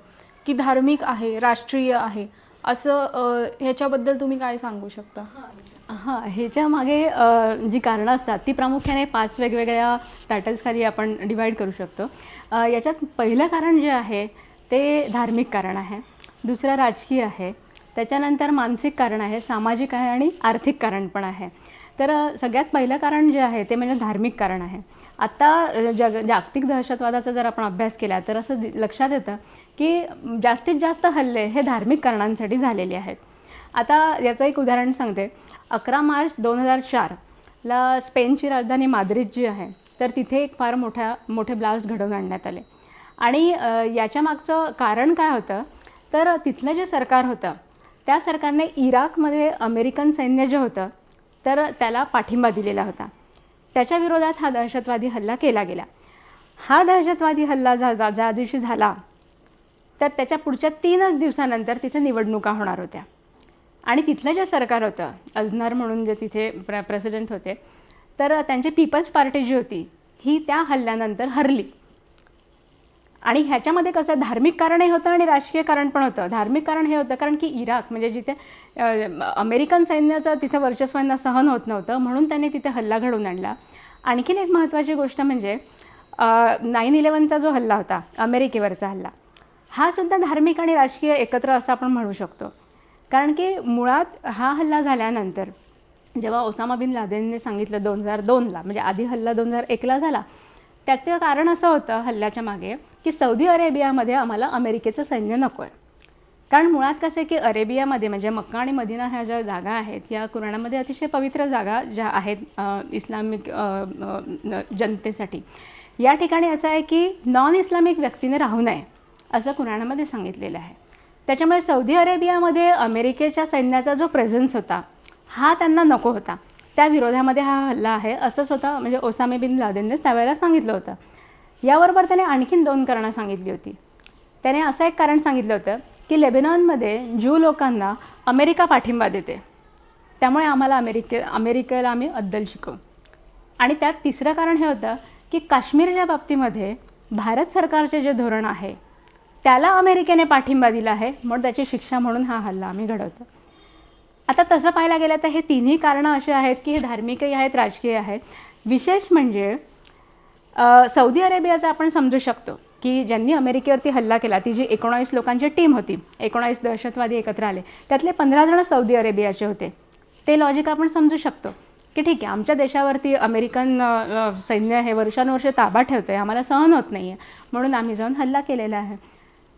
की धार्मिक आहे, राष्ट्रीय आहे, असं ह्याच्याबद्दल तुम्ही काय सांगू शकता? हां, ह्याच्या मागे जी कारणं असतात ती प्रामुख्याने 5 वेगवेगळ्या टायटल्सखाली आपण डिवाईड करू शकतो. याच्यात पहिलं कारण जे आहे ते धार्मिक कारण आहे, दुसरं राजकीय आहे, त्याच्यानंतर मानसिक कारण आहे, सामाजिक आहे आणि आर्थिक कारण पण आहे. तर सगळ्यात पहिलं कारण जे आहे ते म्हणजे धार्मिक कारण आहे. आत्ता जागतिक दहशतवादाचा जर आपण अभ्यास केला तर असं लक्षात येतं की जास्तीत जास्त हल्ले हे धार्मिक कारणांसाठी झालेले आहेत. आता याचं एक उदाहरण सांगते. 11 मार्च 2004ला स्पेनची राजधानी माद्रिद जी आहे तर तिथे एक फार मोठे ब्लास्ट घडवून आणण्यात आले. आणि याच्या मागचं कारण काय होतं तर तिथलं जे सरकार होतं त्या सरकारने इराकमध्ये अमेरिकन सैन्य जे होतं तर त्याला पाठिंबा दिलेला होता. त्याच्या विरोधात हा दहशतवादी हल्ला केला गेला. हा दहशतवादी हल्ला ज्या दिवशी झाला तर त्याच्या पुढच्या 3च दिवसानंतर तिथे निवडणुका होणार होत्या. आणि तिथलं जे सरकार होतं, अझनर म्हणून जे तिथे प्रेसिडेंट होते, तर त्यांची पीपल्स पार्टी जी होती ही त्या हल्ल्यानंतर हरली. आणि ह्याच्यामध्ये कसं धार्मिक कारणही होतं आणि राजकीय कारण पण होतं. धार्मिक कारण हे होतं कारण की इराक म्हणजे जिथे अमेरिकन सैन्याचं तिथे वर्चस्वांना सहन होत नव्हतं म्हणून त्यांनी तिथे हल्ला घडवून आणला. आणखीन एक महत्त्वाची गोष्ट म्हणजे 9/11चा जो हल्ला होता, अमेरिकेवरचा हल्ला, हा सुद्धा धार्मिक आणि राजकीय एकत्र असं आपण म्हणू शकतो. कारण की मुळात हा हल्ला झाल्यानंतर जेव्हा ओसामा बिन लादेनने सांगितलं 2002ला, म्हणजे आधी हल्ला 2001ला झाला, त्याचं कारण असं होतं हल्ल्याच्या मागे की सौदी अरेबियामध्ये आम्हाला अमेरिकेचं सैन्य नको आहे. कारण मुळात कसं आहे की अरेबियामध्ये म्हणजे मक्का आणि मदिना ह्या ज्या जागा आहेत या कुराणामध्ये अतिशय पवित्र जागा ज्या आहेत इस्लामिक जनतेसाठी, या ठिकाणी असं आहे की नॉन इस्लामिक व्यक्तीने राहू नये असं कुराणामध्ये सांगितलेलं आहे. त्याच्यामुळे सौदी अरेबियामध्ये अमेरिकेच्या सैन्याचा जो प्रेझेन्स होता हा त्यांना नको होता. त्या विरोधामध्ये हा हल्ला आहे असं स्वतः म्हणजे ओसामा बिन लादेननेच त्यावेळेला सांगितलं होतं. याबरोबर त्याने आणखीन 2 कारणं सांगितली होती. त्याने असं एक कारण सांगितलं होतं की लेबनॉनमध्ये ज्यू लोकांना अमेरिका पाठिंबा देते. त्यामुळे आम्हाला अमेरिकेला आम्ही अद्दल शिकवू. आणि त्यात तिसरं कारण हे होतं की काश्मीरच्या बाबतीमध्ये भारत सरकारचे जे धोरण आहे त्याला अमेरिकेने पाठिंबा दिला आहे, म्हणून त्याची शिक्षा म्हणून हा हल्ला आम्ही घडवतो. आता तसं पाहायला गेलं तर हे तिन्ही कारणं अशी आहेत की हे धार्मिकही आहेत, राजकीय आहेत. विशेष म्हणजे सौदी अरेबियाचं आपण समजू शकतो की ज्यांनी अमेरिकेवरती हल्ला केला, ती जी 19 लोकांची टीम होती, 19 दहशतवादी एकत्र आले, त्यातले 15 जण सौदी अरेबियाचे होते. ते लॉजिक आपण समजू शकतो की ठीक आहे, आमच्या देशावरती अमेरिकन सैन्य हे वर्षानुवर्षे ताबा ठेवतं आहे, आम्हाला सहन होत नाही आहे, म्हणून आम्ही जाऊन हल्ला केलेला आहे.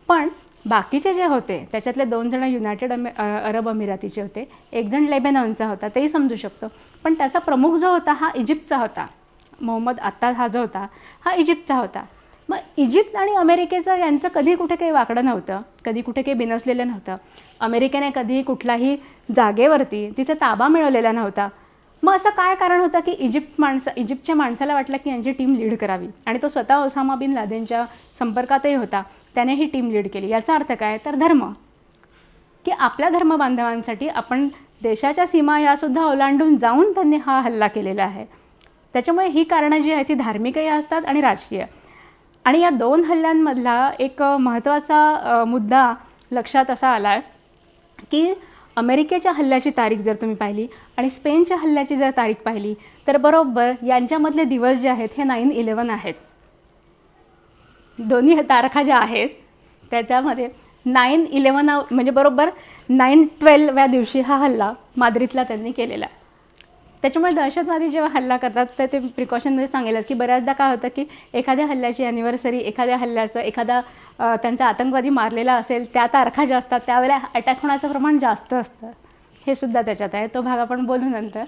पण बाकीचे जे होते त्याच्यातले 2 जण युनायटेड अरब अमिरातीचे होते, 1 जण लेबेनॉनचा होता, तेही समजू शकतो. पण त्याचा प्रमुख जो होता हा इजिप्तचा होता. मोहम्मद अत्ता हा जो होता हा इजिप्तचा होता. मग इजिप्त आणि अमेरिकेचं यांचं कधी कुठे काही वाकडं नव्हतं, कधी कुठे काही बिनसलेलं नव्हतं. अमेरिकेने कधी कुठल्याही जागेवरती तिथे ताबा मिळवलेला नव्हता. मग असं काय कारण होतं की इजिप्तच्या माणसाला वाटलं की यांची टीम लीड करावी, आणि तो स्वतः ओसामा बिन लादेनच्या संपर्कातही होता, त्याने ही टीम लीड केली. याचा अर्थ काय तर धर्म, की आपल्या धर्मबांधवांसाठी आपण देशाच्या सीमा ह्यासुद्धा ओलांडून जाऊन त्यांनी हा हल्ला केलेला आहे. त्याच्यामुळे ही कारणं जी आहेत ती धार्मिकही असतात आणि राजकीय. आणि या 2 हल्ल्यांमधला एक महत्त्वाचा मुद्दा लक्षात असा आला आहे की अमेरिकेच्या हल्ल्याची तारीख जर तुम्ही पाहिली आणि स्पेनच्या हल्ल्याची जर तारीख पाहिली तर बरोबर यांच्यामधले दिवस जे आहेत हे 9/11 आहेत. दोन्ही तारखा ज्या आहेत त्याच्यामध्ये 9/11 म्हणजे बरोबर 9/12 दिवशी हा हल्ला माद्रिदला त्यांनी केलेला. त्याच्यामुळे दहशतवादी जेव्हा हल्ला करतात तर ते प्रिकॉशनमध्ये सांगेलच की बऱ्याचदा काय होतं की एखाद्या हल्ल्याची ॲनिव्हर्सरी, एखाद्या हल्ल्याचं त्यांचा आतंकवादी मारलेला असेल त्या तारखा ज्या असतात त्यावेळेला अटॅक होण्याचं प्रमाण जास्त असतं. हे सुद्धा त्याच्यात आहे, तो भाग आपण बोलू नंतर.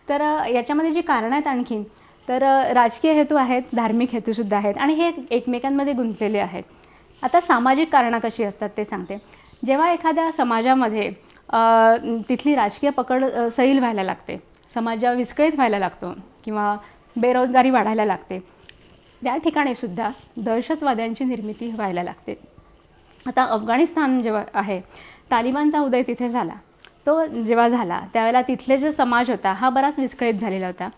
तर याच्यामध्ये जी कारणं आहेत आणखीन तर राजकीय हेतू आहेत, धार्मिक हेतूसुद्धा आहेत आणि हे एकमेकांमध्ये गुंतलेले आहेत. आता सामाजिक कारणं कशी असतात ते सांगते. जेव्हा एखाद्या समाजामध्ये तिथली राजकीय पकड सैल व्हायला लागते, समाज विस्कळीत व्हायला लागतो किंवा बेरोजगारी वाढायला लागते, त्या ठिकाणीसुद्धा दहशतवाद्यांची निर्मिती व्हायला लागते. आता अफगाणिस्तान जेव्हा आहे, तालिबानचा उदय तिथे झाला, तो जेव्हा झाला त्यावेळेला तिथले जे समाज होता हा बराच विस्कळीत झालेला होता,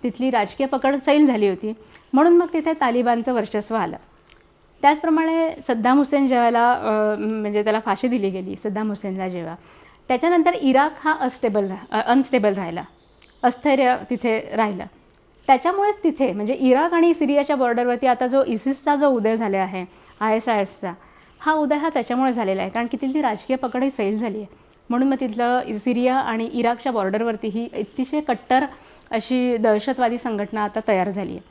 तिथली राजकीय पकड सैल झाली होती, म्हणून मग तिथे तालिबानचं वर्चस्व आलं. त्याचप्रमाणे सद्दाम हुसेन जेव्हा म्हणजे त्याला फाशी दिली गेली सद्दाम हुसेनला, जेव्हा त्याच्यानंतर इराक हा अनस्टेबल राहिला, अस्थैर्य तिथे राहिलं. त्याच्यामुळेच तिथे म्हणजे इराक आणि सिरियाच्या बॉर्डरवरती आता जो इसिसचा जो उदय झाला आहे, ISISचा हा उदय हा त्याच्यामुळे झालेला आहे, कारण की तिथली राजकीय पकडही सैल झाली आहे. म्हणून मग तिथलं सिरिया आणि इराकच्या बॉर्डरवरती ही अतिशय कट्टर अशी दहशतवादी संघटना आता तयार झाली आहे.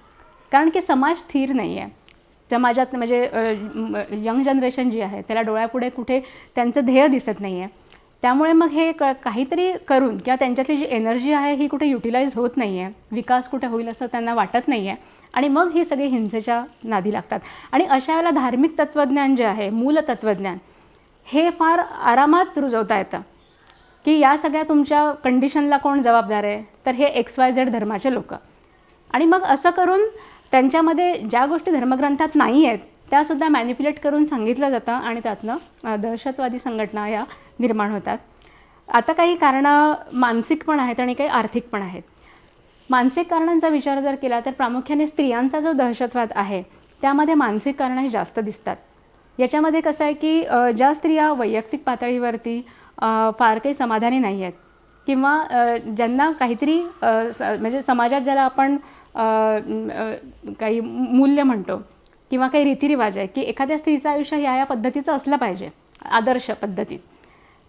कारण की समाज स्थिर नाही आहे, समाजात म्हणजे यंग जनरेशन जी आहे त्याला डोळ्यापुढे कुठे त्यांचं ध्येय दिसत नाही आहे. त्यामुळे मग हे काहीतरी करून किंवा त्यांच्यातली जी एनर्जी आहे ही कुठे युटिलाइज होत नाही आहे, विकास कुठे होईल असं त्यांना वाटत नाही आहे, आणि मग ही सगळी हिंसेच्या नादी लागतात. आणि अशा वेळेला धार्मिक तत्त्वज्ञान जे आहे, मूल तत्त्वज्ञान, हे फार आरामात रुजवता येतं की या सगळ्या तुमच्या कंडिशनला कोण जबाबदार आहे, तर हे XYZ धर्माचे लोक. आणि मग असं करून त्यांच्यामध्ये ज्या गोष्टी धर्मग्रंथात नाही आहेत त्यासुद्धा मॅनिप्युलेट करून सांगितलं जातं आणि त्यातनं दहशतवादी संघटना या निर्माण होतात. आता काही कारणं मानसिक पण आहेत आणि काही आर्थिक पण आहेत. मानसिक कारणांचा विचार जर केला तर प्रामुख्याने स्त्रियांचा जो दहशतवाद आहे त्यामध्ये मानसिक कारणंही जास्त दिसतात. याच्यामध्ये कसं आहे की ज्या स्त्रिया वैयक्तिक पातळीवरती फार काही समाधानी नाही आहेत किंवा ज्यांना काहीतरी म्हणजे समाजात ज्याला आपण काही मूल्य म्हणतो किंवा काही रीतिरिवाज आहे की एखाद्या स्त्रीचं आयुष्य या पद्धतीचं असलं पाहिजे, आदर्श पद्धतीत,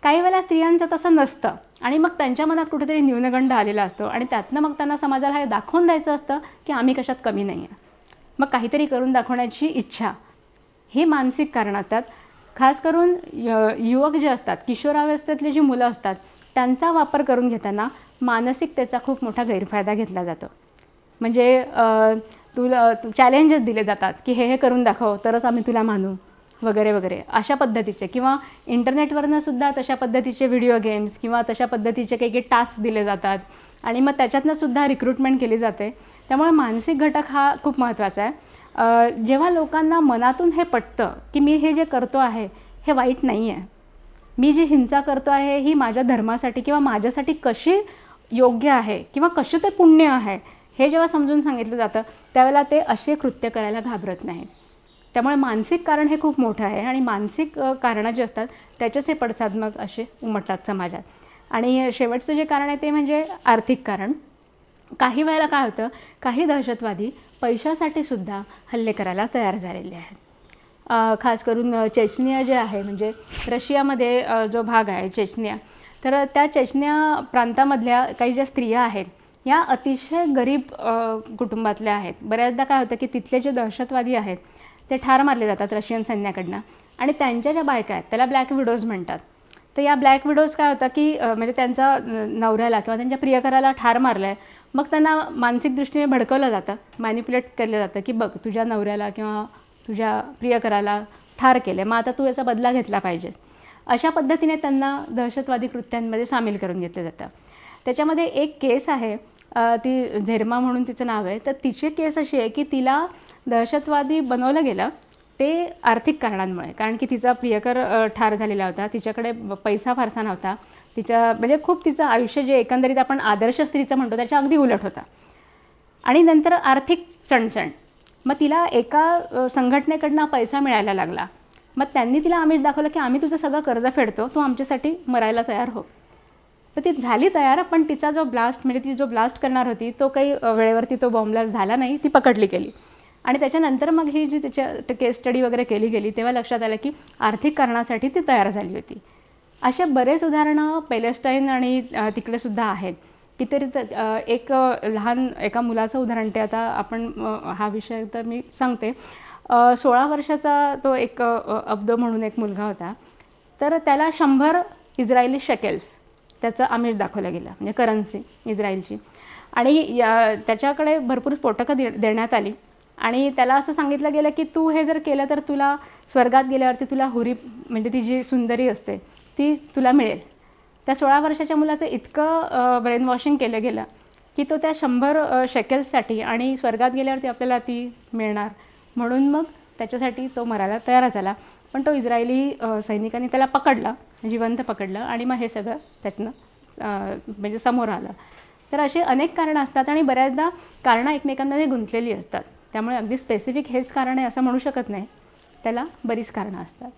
काही वेळेला स्त्रियांचं तसं नसतं आणि मग त्यांच्या मनात कुठेतरी न्यूनगंड आलेला असतो आणि त्यातनं मग त्यांना समाजाला हे दाखवून द्यायचं असतं की आम्ही कशात कमी नाही आहे. मग काहीतरी करून दाखवण्याची इच्छा, ही मानसिक कारणं असतात. खास करून युवक जे असतात, किशोरावस्थेतली जी मुलं असतात, त्यांचा वापर करून घेताना मानसिकतेचा खूप मोठा गैरफायदा घेतला जातो. म्हणजे तुला चॅलेंजेस दिले जातात की हे करून दाखव तरच आम्ही तुला मानू वगैरे वगैरे, अशा पद्धतीचे. किंवा इंटरनेटवरनं सुद्धा तशा पद्धतीचे व्हिडिओ गेम्स किंवा तशा पद्धतीचे काही टास्क दिले जातात आणि मग त्याच्यातनं सुद्धा रिक्रुटमेंट केली जाते. त्यामुळे मानसिक घटक हा खूप महत्त्वाचा आहे. जेव्हा लोकांना मनातून हे पटतं की मी हे जे करतो आहे हे वाईट नाही आहे, मी जी हिंसा करतो आहे ही माझ्या धर्मासाठी किंवा माझ्यासाठी कशी योग्य आहे किंवा कशी ते पुण्य आहे हे जेव्हा समजून सांगितलं जातं त्यावेळेला ते असे कृत्य करायला घाबरत नाही. त्यामुळे मानसिक कारण हे खूप मोठं आहे आणि मानसिक कारणं जे असतात त्याचेच हे पडसाद मग असे उमटतात समाजात. आणि शेवटचं जे कारण आहे ते म्हणजे आर्थिक कारण. काही वेळेला काय होतं, काही दहशतवादी पैशासाठी सुद्धा हल्ले करायला तयार झालेले आहेत. खास करून चेचनिया जे आहे म्हणजे रशियामध्ये जो भाग आहे चेचनिया, तर त्या चेचनिया प्रांतामधल्या काही ज्या स्त्रिया आहेत या अतिशय गरीब कुटुंबातल्या आहेत. बऱ्याचदा काय होतं की तिथले जे दहशतवादी आहेत ते ठार मारले जातात रशियन सैन्याकडनं आणि त्यांच्या ज्या बायका आहेत त्याला ब्लॅक विडोज म्हणतात. तर या ब्लॅक विडोज काय होतं की म्हणजे त्यांचा नवऱ्याला किंवा त्यांच्या प्रियकराला ठार मारलं आहे, मग त्यांना मानसिक दृष्टीने भडकवलं जातं, मॅनिप्युलेट केलं जातं की बघ तुझ्या नवऱ्याला किंवा तुझ्या प्रियकराला ठार केलं, मग आता तू याचा बदला घेतला पाहिजेस. अशा पद्धतीने त्यांना दहशतवादी कृत्यांमध्ये सामील करून घेतलं जातं. त्याच्यामध्ये एक केस आहे, ती झेरमा म्हणून तिचं नाव आहे. तर तिची केस अशी आहे की तिला दहशतवादी बनवलं गेलं ते आर्थिक कारणांमुळे, कारण की तिचा प्रियकर ठार झालेला होता, तिच्याकडे पैसा फारसा नव्हता, तिच्या म्हणजे खूप तिचं आयुष्य जे एकंदरीत आपण आदर्श स्त्रीचं म्हणतो त्याच्या अगदी उलट होता. आणि नंतर आर्थिक चणचण, मग तिला एका संघटनेकडनं पैसा मिळायला लागला. मग त्यांनी तिला आमिष दाखवलं की आम्ही तुझं सगळं कर्ज फेडतो, तू आमच्यासाठी मरायला तयार हो. तर ती झाली तयार, पण तिचा जो ब्लास्ट म्हणजे ती जो ब्लास्ट करणार होती तो काही वेळेवरती तो बॉम्ब ब्लास्ट झाला नाही, ती पकडली गेली. आणि त्याच्यानंतर मग ही जी तिच्या केस स्टडी वगैरे केली गेली तेव्हा लक्षात आलं की आर्थिक कारणासाठी ती तयार झाली होती. असे बरेच उदाहरणं पॅलेस्टाईन आणि तिकडे सुद्धा आहेत. कितीतरी एक लहान एका मुलाचं उदाहरण, ते आता आपण हा विषय तर मी सांगते. 16 वर्षाचा तो एक अब्दो म्हणून एक मुलगा होता. तर त्याला 100 इस्रायली शेकेल्स त्याचं आमिष दाखवलं गेलं, म्हणजे करन्सी इस्रायलची. आणि त्याच्याकडे भरपूर स्फोटकं देण्यात आली आणि त्याला असं सांगितलं गेलं की तू हे जर केलं तर तुला स्वर्गात गेल्यावरती तुला हुरी म्हणजे ती जी सुंदरी असते ती तुला मिळेल. त्या 16 वर्षाच्या मुलाचं इतकं ब्रेन वॉशिंग केलं गेलं की तो त्या 100 शेकेल्ससाठी आणि स्वर्गात गेल्यावरती आपल्याला ती मिळणार म्हणून मग त्याच्यासाठी तो मरायला तयार झाला. पण तो इस्रायली सैनिकांनी त्याला पकडला, जिवंत पकडलं आणि मग हे सगळं त्यातनं म्हणजे समोर आलं. तर असे अनेक कारणं असतात आणि बऱ्याचदा कारणं एकमेकांमध्ये गुंतलेली असतात. त्यामुळे अगदी स्पेसिफिक हेच कारण आहे असं म्हणू शकत नाही, त्याला बरीच कारणं असतात.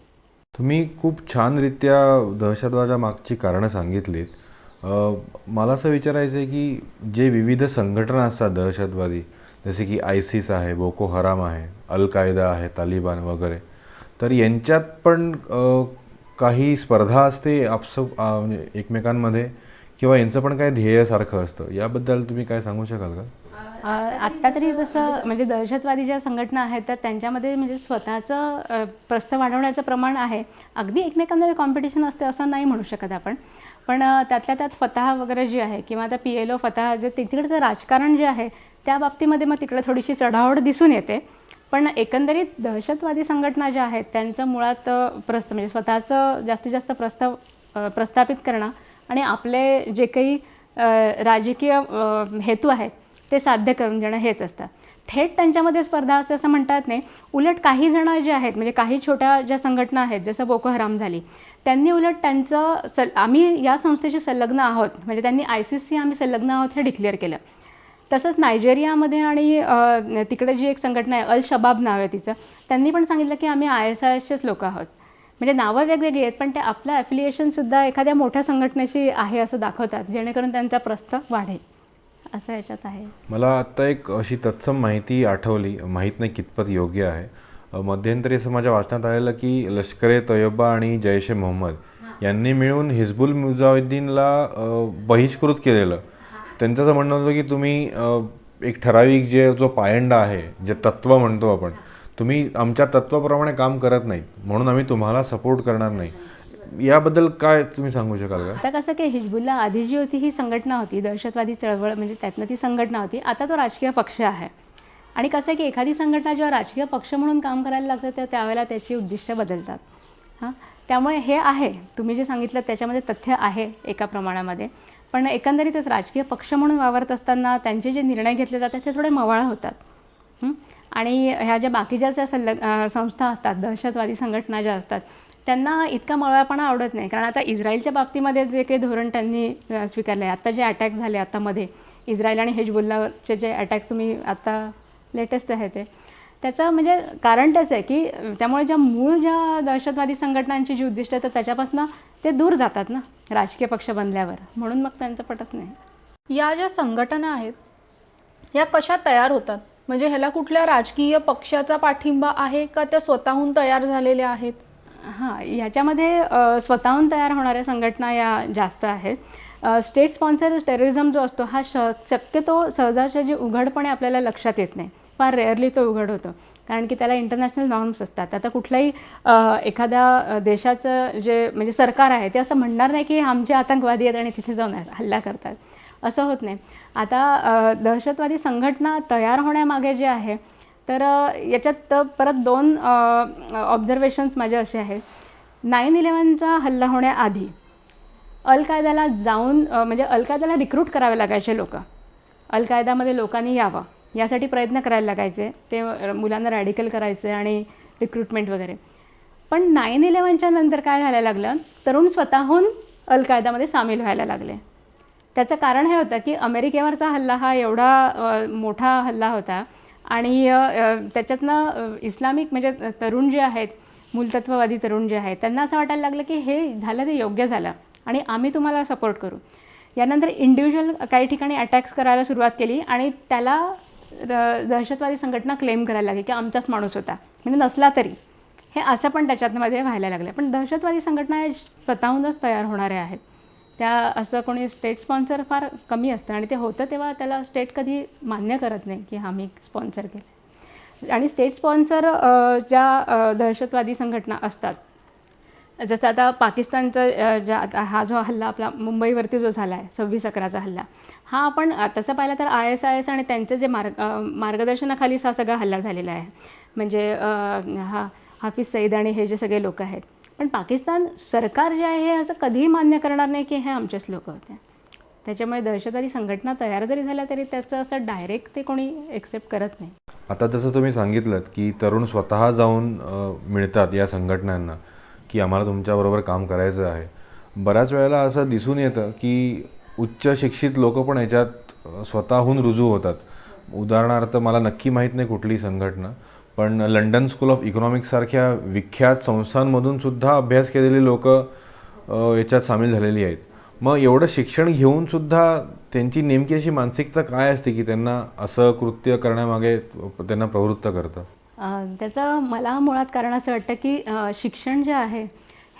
तुम्ही खूप छानरित्या दहशतवादाच्या मागची कारणं सांगितलीत. मला असं विचारायचं आहे की जे विविध संघटना असतात दहशतवादी, जसे की ISIS आहे, बोको हराम आहे, अल कायदा आहे, तालिबान वगैरे, तर यांच्यात पण काही स्पर्धा असते म्हणजे एकमेकांमध्ये, किंवा यांचं पण काही ध्येयासारखं असतं, याबद्दल तुम्ही काय सांगू शकाल का? आत्ता तरी जसं म्हणजे दहशतवादी ज्या संघटना आहेत तर त्यांच्यामध्ये म्हणजे स्वतःचं प्रस्थ वाढवण्याचं प्रमाण आहे. अगदी एकमेकांमध्ये कॉम्पिटिशन असते असं नाही म्हणू शकत आपण. पण त्यातल्या त्यात फताह वगैरे जी आहे किंवा आता PLO फताह जे तिकडचं राजकारण जे आहे त्या बाबतीमध्ये मग तिकडे थोडीशी चढाओढ दिसून येते. पण एकंदरीत दहशतवादी संघटना ज्या आहेत त्यांचं मुळात प्रस्थ म्हणजे स्वतःचं जास्तीत जास्त प्रस्थापित करणं आणि आपले जे काही राजकीय हेतू आहेत ते साध्य करून देणं हेच असतं. थेट त्यांच्यामध्ये स्पर्धा असते असं म्हणता येत नाही. उलट काही जणं जे आहेत म्हणजे काही छोट्या ज्या संघटना आहेत जसं बोको हराम झाली, त्यांनी उलट त्यांचं आम्ही या संस्थेशी संलग्न आहोत म्हणजे त्यांनी ISISशी आम्ही संलग्न आहोत हे डिक्लेअर केलं. तसंच नायजेरियामध्ये आणि तिकडे जी एक संघटना आहे अल शबाब नाव आहे तिचं, त्यांनी पण सांगितलं की आम्ही ISISचेच लोक आहोत. म्हणजे नावं वेगवेगळी आहेत पण ते आपलं ॲफिलिएशनसुद्धा एखाद्या मोठ्या संघटनेशी आहे असं दाखवतात जेणेकरून त्यांचा प्रस्थ वाढेल असं याच्यात आहे. मला आत्ता एक अशी तत्सम माहिती आठवली, माहीत नाही कितपत योग्य आहे. मध्यंतरी असं माझ्या वाचनात आलेलं की लष्कर-ए-तोयबा आणि जैश-ए-मोहम्मद यांनी मिळून हिजबुल मुजाहिद्दीनला बहिष्कृत केलेलं. त्यांचं असं म्हणणं होतं की तुम्ही एक ठराविक जो पायंडा आहे, जे तत्त्व म्हणतो आपण, तुम्ही आमच्या तत्त्वाप्रमाणे काम करत नाही म्हणून आम्ही तुम्हाला सपोर्ट करणार नाही. याबद्दल काय तुम्ही सांगू शकाल का? आता कसं की हिजबुल्ला आधी जी होती ही संघटना होती, दहशतवादी चळवळ म्हणजे त्यातनं ती संघटना होती. आता तो राजकीय पक्ष आहे. आणि कसं आहे की एखादी संघटना जेव्हा राजकीय पक्ष म्हणून काम करायला लागतं तर त्यावेळेला त्याची उद्दिष्ट बदलतात. त्यामुळे हे आहे तुम्ही जे सांगितलं त्याच्यामध्ये तथ्य आहे एका प्रमाणामध्ये. पण एकंदरीतच राजकीय पक्ष म्हणून वावरत असताना त्यांचे जे निर्णय घेतले जातात ते थोडे मवाळ होतात. आणि ह्या ज्या बाकीच्या ज्या संस्था असतात दहशतवादी संघटना ज्या असतात त्यांना इतका मळवापणा आवडत नाही. कारण आता इस्रायलच्या बाबतीमध्ये जे काही धोरण त्यांनी स्वीकारलं आहे, आता जे अटॅक झाले आता मध्ये इस्रायल आणि हिजबुल्लाचे जे अटॅक तुम्ही आता लेटेस्ट आहे त्याचं म्हणजे कारण तेच आहे की त्यामुळे ज्या दहशतवादी संघटनांची जी उद्दिष्ट आहेत तर त्याच्यापासून ते दूर जातात ना राजकीय पक्ष बनल्यावर, म्हणून मग त्यांचं पटत नाही. या ज्या संघटना आहेत या कशा तयार होतात, म्हणजे ह्याला कुठल्या राजकीय पक्षाचा पाठिंबा आहे का त्या स्वतःहून तयार झालेल्या आहेत? हां, ह्याच्यामध्ये स्वतःहून तयार होणाऱ्या संघटना या जास्त आहेत. स्टेट स्पॉन्सर टेररिझम जो असतो हा शक्यतो सहजासहजी उघडपणे आपल्याला लक्षात येत नाही, फार रेअरली तो उघड होतो, कारण की त्याला इंटरनॅशनल नॉर्म्स असतात. आता कुठल्याही एखाद्या देशाचं जे म्हणजे सरकार आहे ते असं म्हणणार नाही की आमचे आतंकवादी आहेत आणि तिथे जाऊन हल्ला करतात, असं होत नाही. आता दहशतवादी संघटना तयार होण्यामागे जे आहे तर याच्यात परत 2 ऑब्झर्वेशन्स माझे असे आहेत. 9/11चा हल्ला होण्याआधी अल-कायदाला जाऊन म्हणजे अल-कायदाला रिक्रूट करावे लागायचे लोक, अल-कायदामध्ये लोकांनी यावं यासाठी प्रयत्न करायला लागायचे, ते मुलांना रॅडिकल करायचे आणि रिक्रुटमेंट वगैरे. पण 9/11च्या नंतर काय व्हायला लागलं, तरुण स्वतःहून अल-कायदामध्ये सामील व्हायला लागले. त्याचं कारण हे होतं की अमेरिकेवरचा हल्ला हा एवढा मोठा हल्ला होता आणि त्याच्यातनं इस्लामिक म्हणजे तरुण जे आहेत, मूलतत्ववादी तरुण जे आहेत, त्यांना असं वाटायला लागलं की हे झालं ते योग्य झालं आणि आम्ही तुम्हाला सपोर्ट करू. यानंतर इंडिव्हिज्युअल काही ठिकाणी अटॅक्स करायला सुरुवात केली आणि त्याला दहशतवादी संघटना क्लेम करायला लागली की आमचाच माणूस होता, म्हणजे नसला तरी. हे असं पण त्याच्यातमध्ये व्हायला लागलं. पण दहशतवादी संघटना हे स्वतःहूनच तयार होणारे आहेत. त्या असं कोणी स्टेट स्पॉन्सर फार कमी असतं आणि ते होतं तेव्हा त्याला स्टेट कधी मान्य करत नाही की आम्ही स्पॉन्सर केलं. आणि स्टेट स्पॉन्सर ज्या दहशतवादी संघटना असतात, जसं आता पाकिस्तानचं आता हा जो हल्ला आपला मुंबईवरती जो झाला आहे 26/11चा हल्ला, हा आपण तसं पाहिलं तर ISIS आणि त्यांचे जे मार्गदर्शनाखाली हा सगळा हल्ला झालेला आहे. म्हणजे हाफिज सईद आणि हे जे सगळे लोक आहेत. पण पाकिस्तान सरकार जे आहे हे असं कधीही मान्य करणार नाही की हे आमचेच लोक होते. त्याच्यामुळे दहशतवादी संघटना तयार जरी झाल्या तरी त्याचं असं डायरेक्ट ते कोणी एक्सेप्ट करत नाही. आता जसं तुम्ही सांगितलं की तरुण स्वतः जाऊन मिळतात या संघटनांना की आम्हाला तुमच्याबरोबर काम करायचं आहे. बऱ्याच वेळेला असं दिसून येतं की उच्च शिक्षित लोक पण याच्यात स्वतःहून रुजू होतात. उदाहरणार्थ मला नक्की माहीत नाही कुठली संघटना, पण लंडन स्कूल ऑफ इकॉनॉमिक्ससारख्या विख्यात संस्थांमधून सुद्धा अभ्यास केलेली लोक याच्यात सामील झालेली आहेत. मग एवढं शिक्षण घेऊनसुद्धा त्यांची नेमकी अशी मानसिकता काय असते की त्यांना असं कृत्य करण्यामागे त्यांना प्रवृत्त करतं? त्याचं मला मुळात कारण असं वाटतं की शिक्षण जे आहे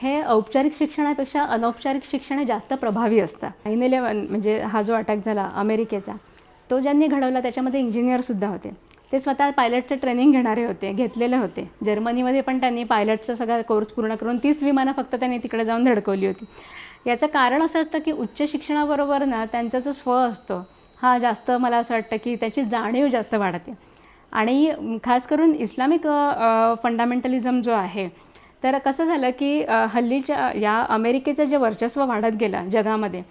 हे औपचारिक शिक्षणापेक्षा अनौपचारिक शिक्षण हे जास्त प्रभावी असतं. 9/11 म्हणजे हा जो अटॅक झाला अमेरिकेचा, तो ज्यांनी घडवला त्याच्यामध्ये इंजिनियरसुद्धा होते. ते स्वतः पायलटचं ट्रेनिंग घेतलेले होते. जर्मनीमध्ये पण त्यांनी पायलटचा सगळा कोर्स पूर्ण करून 30 विमानं फक्त त्यांनी तिकडे जाऊन धडकवली होती. याचं कारण असं असतं की उच्च शिक्षणाबरोबर ना त्यांचा जो स्व असतो हा जास्त, मला असं वाटतं की त्याची जाणीव जास्त वाढते. आणि खास करून इस्लामिक फंडामेंटलिझम जो आहे, तर कसं झालं की हल्लीच्या या अमेरिकेचं जे वर्चस्व वाढत गेलं जगामध्ये,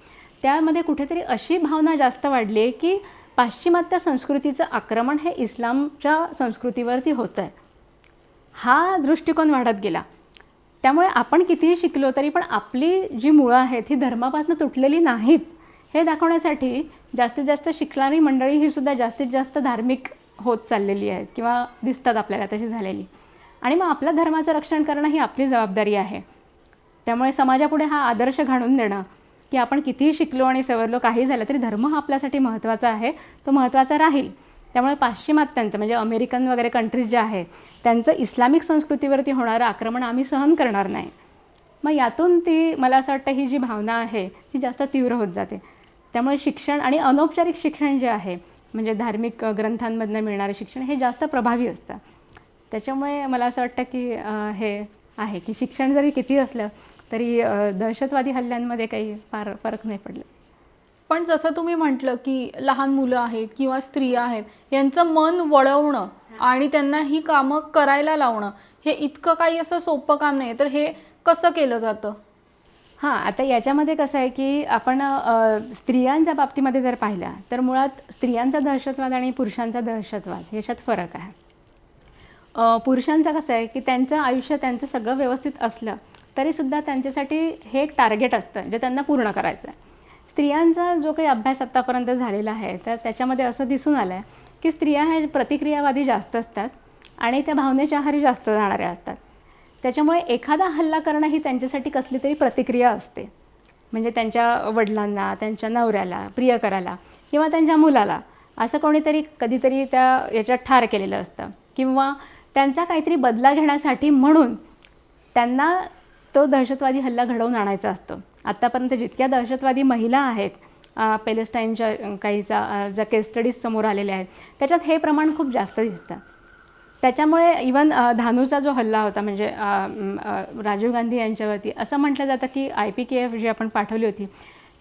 त्यामध्ये कुठेतरी अशी भावना जास्त वाढली आहे की पाश्चिमात्य संस्कृतीचं आक्रमण हे इस्लामच्या संस्कृतीवरती होतं आहे, हा दृष्टिकोन वाढत गेला. त्यामुळे आपण कितीही शिकलो तरी पण आपली जी मुळं आहेत ही धर्मापासून तुटलेली नाहीत हे दाखवण्यासाठी जास्तीत जास्त शिकणारी मंडळी ही सुद्धा जास्तीत जास्त धार्मिक होत चाललेली आहेत किंवा दिसतात आपल्याला तशी झालेली. आणि मग आपल्या धर्माचं रक्षण करणं ही आपली जबाबदारी आहे. त्यामुळे समाजापुढे हा आदर्श घालून देणं की आपण कितीही शिकलो आणि सवरलो, काही झालं तरी धर्म हा आपल्यासाठी महत्त्वाचा आहे, तो महत्त्वाचा राहील. त्यामुळे पाश्चिमात्यांचं म्हणजे अमेरिकन वगैरे कंट्रीज जे आहेत त्यांचं इस्लामिक संस्कृतीवरती होणारं आक्रमण आम्ही सहन करणार नाही. मग यातून ती मला असं वाटतं ही जी भावना आहे ती जास्त तीव्र होत जाते. त्यामुळे शिक्षण आणि अनौपचारिक शिक्षण जे आहे म्हणजे धार्मिक ग्रंथांमधनं मिळणारे शिक्षण हे जास्त प्रभावी असतं. त्याच्यामुळे मला असं वाटतं की हे आहे की शिक्षण जरी किती असलं तरी दहशतवादी हल्ल्यांमध्ये काही फार फरक नाही पडला. पण जसं तुम्ही म्हटलं की लहान मुलं आहेत किंवा स्त्रिया आहेत यांचं मन वळवणं आणि त्यांना ही कामं करायला लावणं हे इतकं काही असं सोपं काम नाही, तर हे कसं केलं जातं? हां, आता याच्यामध्ये कसं आहे की आपण स्त्रियांच्या बाबतीमध्ये जर पाहिलं तर मुळात स्त्रियांचा दहशतवाद आणि पुरुषांचा दहशतवाद याच्यात फरक आहे. पुरुषांचं कसं आहे की त्यांचं आयुष्य त्यांचं सगळं व्यवस्थित असलं तरीसुद्धा त्यांच्यासाठी हे एक टार्गेट असतं जे त्यांना पूर्ण करायचं आहे. स्त्रियांचा जो काही अभ्यास आत्तापर्यंत झालेला आहे तर त्याच्यामध्ये असं दिसून आलं आहे की स्त्रिया ह्या प्रतिक्रियावादी जास्त असतात आणि त्या भावनेच्या आहारी जास्त जाणाऱ्या असतात. त्याच्यामुळे एखादा हल्ला करणं ही त्यांच्यासाठी कसली तरी प्रतिक्रिया असते. म्हणजे त्यांच्या वडिलांना, त्यांच्या नवऱ्याला, प्रियकराला किंवा त्यांच्या मुलाला असं कोणीतरी कधीतरी त्या याच्यात ठार केलेलं असतं किंवा त्यांचा काहीतरी बदला घेण्यासाठी म्हणून त्यांना तो दहशतवादी हल्ला घडवून आणायचा असतो. आत्तापर्यंत जितक्या दहशतवादी महिला आहेत पॅलेस्टाईनच्या काहीचा ज्या केस स्टडीज समोर आलेल्या आहेत त्याच्यात हे प्रमाण खूप जास्त दिसतं. त्याच्यामुळे इवन धानूचा जो हल्ला होता म्हणजे राजीव गांधी यांच्यावरती असं म्हटलं जातं की IPKF जी आपण पाठवली होती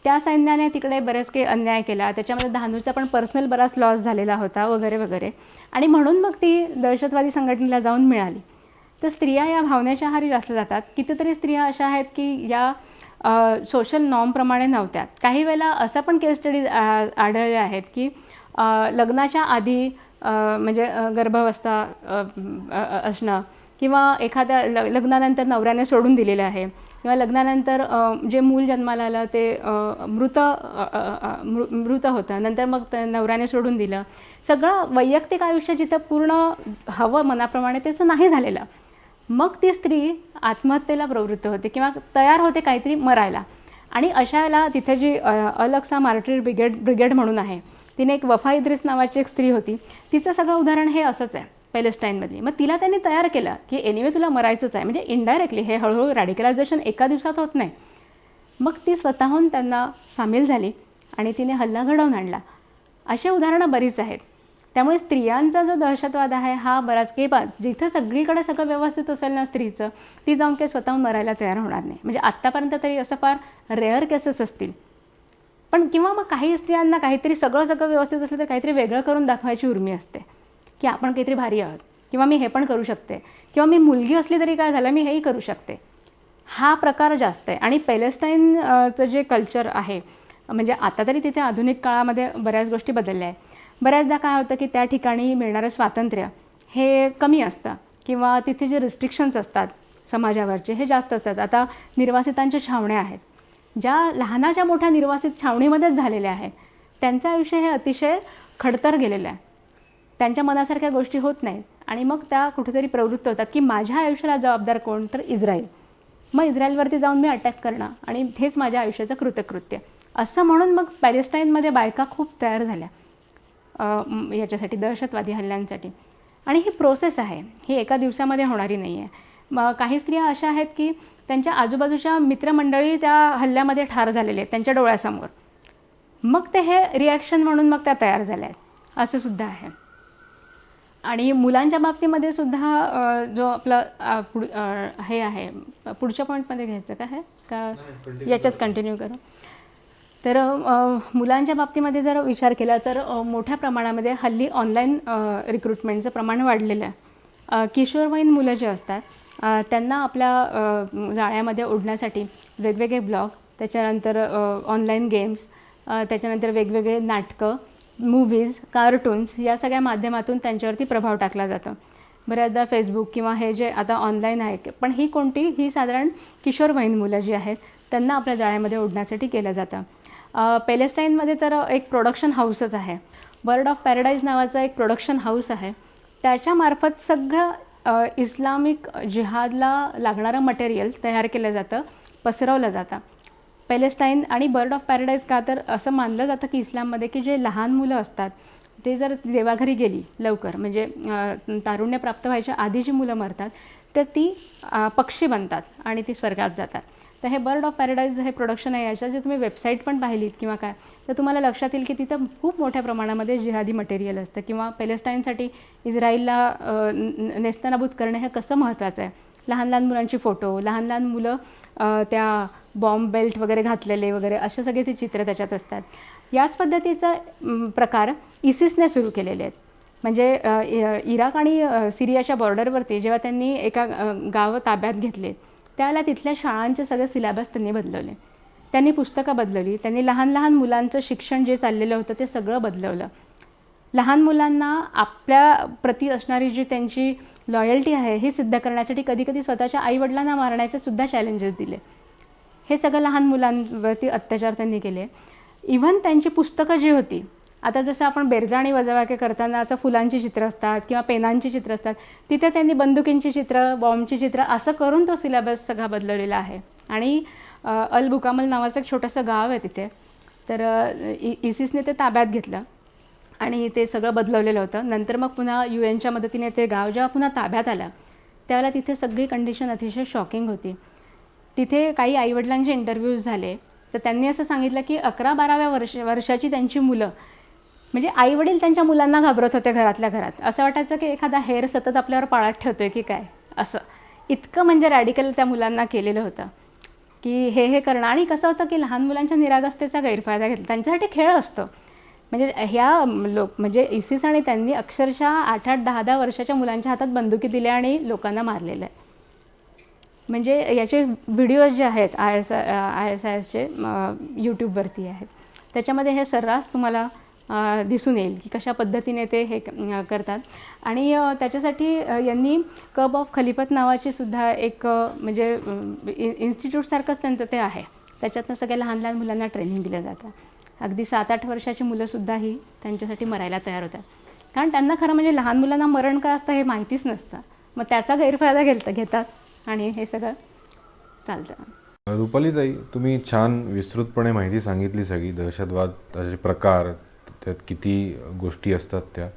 त्या सैन्याने तिकडे बरेच काही अन्याय केला. त्याच्यामध्ये धानूचा पण पर्सनल बराच लॉस झालेला होता वगैरे वगैरे आणि म्हणून मग ती दहशतवादी संघटनेला जाऊन मिळाली. तर स्त्रिया या भावनेच्या आहारी जास्त जातात. कितीतरी स्त्रिया अशा आहेत की या सोशल नॉर्मप्रमाणे नव्हत्या. काही वेळेला असं पण केस स्टडीज आढळले आहेत की लग्नाच्या आधी म्हणजे गर्भावस्था असणं किंवा एखाद्या लग्नानंतर नवऱ्याने सोडून दिलेलं आहे किंवा लग्नानंतर जे मूल जन्माला आलं ते मृत होतं, नंतर मग नवऱ्याने सोडून दिलं. सगळं वैयक्तिक आयुष्य जिथं पूर्ण हवं मनाप्रमाणे त्याचं नाही झालेलं. मग ती स्त्री आत्महत्येला प्रवृत्त होते किंवा तयार होते काहीतरी मरायला. आणि अशा वेळेला तिथे जी अल अक्सा मार्टीर ब्रिगेड म्हणून आहे, तिने एक वफा इद्रिस नावाची एक स्त्री होती, तिचं सगळं उदाहरण हे असंच आहे पॅलेस्टाईनमधली. मग तिला त्यांनी तयार केलं की एनिवे तुला मरायचंच आहे. म्हणजे इनडायरेक्टली हे हळूहळू रॅडिकलायझेशन एका दिवसात होत नाही. मग ती स्वतःहून त्यांना सामील झाली आणि तिने हल्ला घडवून आणला. अशी उदाहरणं बरीच आहेत. त्यामुळे स्त्रियांचा जो दहशतवाद आहे हा बराच काही जिथं सगळीकडे सगळं व्यवस्थित असेल ना स्त्रीचं, ती जाऊन काही स्वतःहून मरायला तयार होणार नाही. म्हणजे आत्तापर्यंत तरी असं फार रेअर केसेस असतील. पण किंवा मग काही स्त्रियांना काहीतरी सगळं व्यवस्थित असलं तर काहीतरी वेगळं करून दाखवायची उर्मी असते की आपण काहीतरी भारी आहोत किंवा मी हे पण करू शकते किंवा मी मुलगी असली तरी काय झालं मी हेही करू शकते. हा प्रकार जास्त आहे. आणि पॅलेस्टाईनचं जे कल्चर आहे म्हणजे आता तरी तिथे आधुनिक काळामध्ये बऱ्याच गोष्टी बदलल्या आहे. बऱ्याचदा काय होतं की त्या ठिकाणी मिळणारं स्वातंत्र्य हे कमी असतं किंवा तिथे जे रिस्ट्रिक्शन्स असतात समाजावरचे हे जास्त असतात. आता निर्वासितांच्या छावण्या आहेत, ज्या लहानाच्या मोठ्या निर्वासित छावणीमध्येच झालेल्या आहेत, त्यांचं आयुष्य हे अतिशय खडतर गेलेलं आहे. त्यांच्या मनासारख्या गोष्टी होत नाहीत आणि मग त्या कुठेतरी प्रवृत्त होतात की माझ्या आयुष्याला जबाबदार कोण, तर इस्रायल. मग इस्रायलवरती जाऊन मी अटॅक करणं आणि हेच माझ्या आयुष्याचं कृतकृत्य असं म्हणून मग पॅलेस्टाईनमध्ये बायका खूप तयार झाल्या याच्यासाठी दहशतवादी हल्ल्यांसाठी. आणि ही प्रोसेस आहे, ही एका दिवसामध्ये होणारी नाही आहे. मग काही स्त्रिया अशा आहेत की त्यांच्या आजूबाजूच्या मित्रमंडळी त्या हल्ल्यामध्ये ठार झालेले आहेत त्यांच्या डोळ्यासमोर, मग ते हे रिॲक्शन म्हणून मग त्या तयार झाल्या आहेत असं सुद्धा आहे. आणि मुलांच्या बाबतीमध्ये सुद्धा जो आपला हे आहे पुढच्या पॉईंटमध्ये घ्यायचं का आहे का याच्यात कंटिन्यू करू. तर मुलांच्या बाबतीमध्ये जर विचार केला तर मोठ्या प्रमाणामध्ये हल्ली ऑनलाईन रिक्रुटमेंटचं प्रमाण वाढलेलं आहे. किशोरवयीन मुलं जे असतात त्यांना आपल्या जाळ्यामध्ये ओढण्यासाठी वेगवेगळे ब्लॉग, त्याच्यानंतर ऑनलाईन गेम्स, त्याच्यानंतर वेगवेगळे नाटकं, मूव्हीज, कार्टून्स या सगळ्या माध्यमातून त्यांच्यावरती प्रभाव टाकला जातो. बऱ्याचदा फेसबुक किंवा हे जे आता ऑनलाईन आहे, पण ही साधारण किशोरवयीन मुलं जी आहेत त्यांना आपल्या जाळ्यामध्ये ओढण्यासाठी केलं जातं. पॅलेस्टाईनमध्ये तर एक प्रोडक्शन हाऊसच आहे, बर्ड ऑफ पॅराडाईज नावाचं एक प्रोडक्शन हाऊस आहे. त्याच्यामार्फत सगळं इस्लामिक जिहादला लागणारं मटेरियल तयार केलं जातं, पसरवलं जातं. पॅलेस्टाईन आणि बर्ड ऑफ पॅराडाईज का तर असं मानलं जातं की इस्लाममध्ये की जे लहान मुलं असतात ते जर देवाघरी गेली लवकर म्हणजे तारुण्य प्राप्त व्हायच्या आधी जी मुलं मरतात तर ती पक्षी बनतात आणि ती स्वर्गात जातात. तर हे बर्ड ऑफ पॅराडाईज हे प्रोडक्शन आहे. याच्या जे तुम्ही वेबसाईट पण पाहिलीत किंवा काय तर तुम्हाला लक्षात येईल की तिथं खूप मोठ्या प्रमाणामध्ये जिहादी मटेरियल असतं किंवा पॅलेस्टाईनसाठी इस्रायलला नेस्तनाबूत करणं हे कसं महत्त्वाचं आहे. लहान लहान मुलांची फोटो, लहान लहान मुलं त्या बॉम्ब बेल्ट वगैरे घातलेले वगैरे असे सगळे ते चित्र त्याच्यात असतात. याच पद्धतीचा प्रकार इसिसने सुरू केलेले आहेत. म्हणजे इराक आणि सिरियाच्या बॉर्डरवरती जेव्हा त्यांनी एका गाव ताब्यात घेतले त्यावेळेला तिथल्या शाळांचे सगळे सिलेबस त्यांनी बदलवले, त्यांनी पुस्तकं बदलवली, त्यांनी लहान लहान मुलांचं शिक्षण जे चाललेलं होतं ते सगळं बदलवलं. लहान मुलांना आपल्या प्रती असणारी जी त्यांची लॉयल्टी आहे ही सिद्ध करण्यासाठी कधीकधी स्वतःच्या आईवडिलांना मारण्याचे सुद्धा चॅलेंजेस दिले. हे सगळं लहान मुलांवरती अत्याचार त्यांनी केले. इव्हन त्यांची पुस्तकं जी होती, आता जसं आपण बेरजा आणि वजावाके करताना असं फुलांची चित्र असतात किंवा पेनांची चित्र असतात, तिथे त्यांनी बंदुकींची चित्र, बॉम्बची चित्र असं करून तो सिलेबस सगळा बदललेला आहे. आणि अल बुकामल नावाचं एक छोटंसं गाव आहे तिथे. तर ISISने ते ताब्यात घेतलं आणि ते सगळं बदलवलेलं होतं. नंतर मग पुन्हा UN मदतीने ते गाव जेव्हा पुन्हा ताब्यात आलं त्यावेळेला तिथे सगळी कंडिशन अतिशय शॉकिंग होती. तिथे काही आईवडिलांचे इंटरव्ह्यूज झाले तर त्यांनी असं सांगितलं की 11-12व्या वर्षाची त्यांची मुलं, म्हणजे आईवडील त्यांच्या मुलांना घाबरत होते घरातल्या घरात. असं वाटायचं की एखादा हेर सतत आपल्यावर पाळत ठेवतो आहे की काय, असं इतकं म्हणजे रॅडिकल त्या मुलांना केलेलं होतं की हे करणं. आणि कसं होतं की लहान मुलांच्या निरागसतेचा गैरफायदा घेतला. त्यांच्यासाठी खेळ असतो. म्हणजे ह्या म्हणजे ISIS आणि त्यांनी अक्षरशः 8-8, 10-10 वर्षाच्या मुलांच्या हातात बंदुकी दिल्या आणि लोकांना मारलेलं आहे. म्हणजे याचे व्हिडिओज जे आहेत ISISचे यूट्यूबवरती आहेत, त्याच्यामध्ये हे सर्रास तुम्हाला दिसून येईल की कशा पद्धतीने ते हे करतात. आणि त्याच्यासाठी यांनी कप ऑफ खलिफत नावाची सुद्धा एक म्हणजे इन्स्टिट्यूटसारखंच त्यांचं ते आहे. त्याच्यातनं सगळ्या लहान लहान मुलांना ट्रेनिंग दिलं जातं. अगदी 7-8 वर्षाची मुलंसुद्धा ही त्यांच्यासाठी मरायला तयार होतात. कारण त्यांना खरं म्हणजे लहान मुलांना मरण काय असतं हे माहितीच नसतं. मग त्याचा गैरफायदा घेतात आणि हे सगळं चालतं. रुपालीताई, तुम्ही छान विस्तृतपणे माहिती सांगितली सगळी. दहशतवाद त्याचे प्रकार, त्यात किती गोष्टी असतात त्या.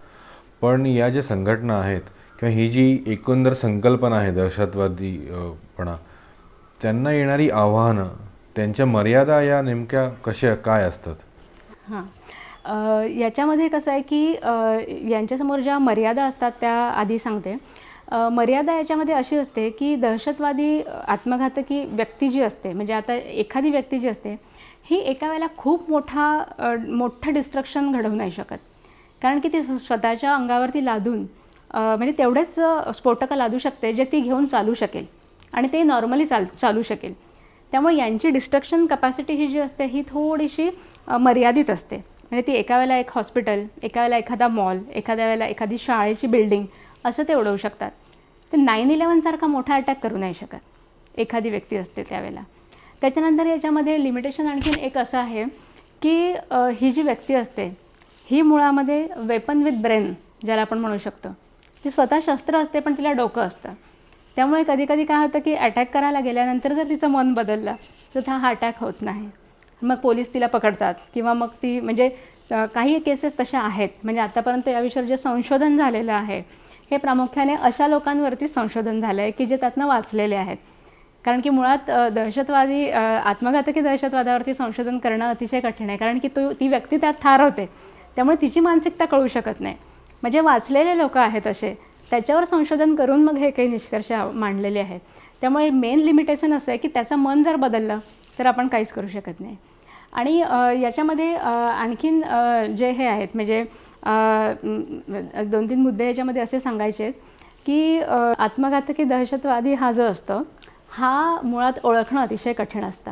पण या ज्या संघटना आहेत किंवा ही जी एकंदर संकल्पना आहे दहशतवादीपणा, त्यांना येणारी आव्हानं, त्यांच्या मर्यादा या नेमक्या कशा काय असतात? हां, याच्यामध्ये कसं आहे की यांच्यासमोर ज्या मर्यादा असतात त्या आधी सांगते. मर्यादा याच्यामध्ये अशी असते की दहशतवादी आत्मघातकी व्यक्ती जी असते, म्हणजे आता एखादी व्यक्ती जी असते ही एका वेळेला खूप मोठं डिस्ट्रक्शन घडवू नाही शकत. कारण की ती स्वतःच्या अंगावरती लादून म्हणजे तेवढेच स्फोटकं लादू शकते जे ती घेऊन चालू शकेल आणि ते नॉर्मली चालू शकेल. त्यामुळे यांची डिस्ट्रक्शन कपॅसिटी ही जी असते ही थोडीशी मर्यादित असते. म्हणजे ती एका वेळेला एक हॉस्पिटल, एका वेळेला एखादा मॉल, एखाद्या वेळेला एखादी शाळेची बिल्डिंग असं ते उडवू शकतात. ते 9/11 सारखा मोठा अटॅक करू नाही शकत एखादी व्यक्ती असते त्यावेळेला. त्याच्यानंतर याच्यामध्ये लिमिटेशन आणखीन एक असं आहे की ही जी व्यक्ती असते ही मुळामध्ये वेपन विथ ब्रेन ज्याला आपण म्हणू शकतो, ती स्वतः शस्त्र असते पण तिला डोकं असतं. त्यामुळे कधीकधी काय होतं की अटॅक करायला गेल्यानंतर जर तिचं मन बदललं तर हा अटॅक होत नाही. मग पोलीस तिला पकडतात किंवा मग ती म्हणजे काही केसेस तशा आहेत. म्हणजे आतापर्यंत या विषयावर जे संशोधन झालेलं आहे हे प्रामुख्याने अशा लोकांवरतीच संशोधन झालं आहे की जे त्यातनं वाचलेले आहेत. कारण की मुळात आत्मघातकी दहशतवादावरती संशोधन करणं अतिशय कठीण आहे. कारण की ती व्यक्ती त्यात ठार होते, त्यामुळे तिची मानसिकता कळू शकत नाही. म्हणजे वाचलेले लोक आहेत असे, त्याच्यावर संशोधन करून मग हे काही निष्कर्ष मांडलेले आहेत. त्यामुळे मेन लिमिटेशन असं आहे की त्याचं मन जर बदललं तर आपण काहीच करू शकत नाही. आणि याच्यामध्ये आणखीन जे हे आहेत म्हणजे 2-3 मुद्दे याच्यामध्ये असे सांगायचे आहेत की आत्मघातकी दहशतवादी हा जो असतो हा मुळात ओळखणं अतिशय कठीण असतं.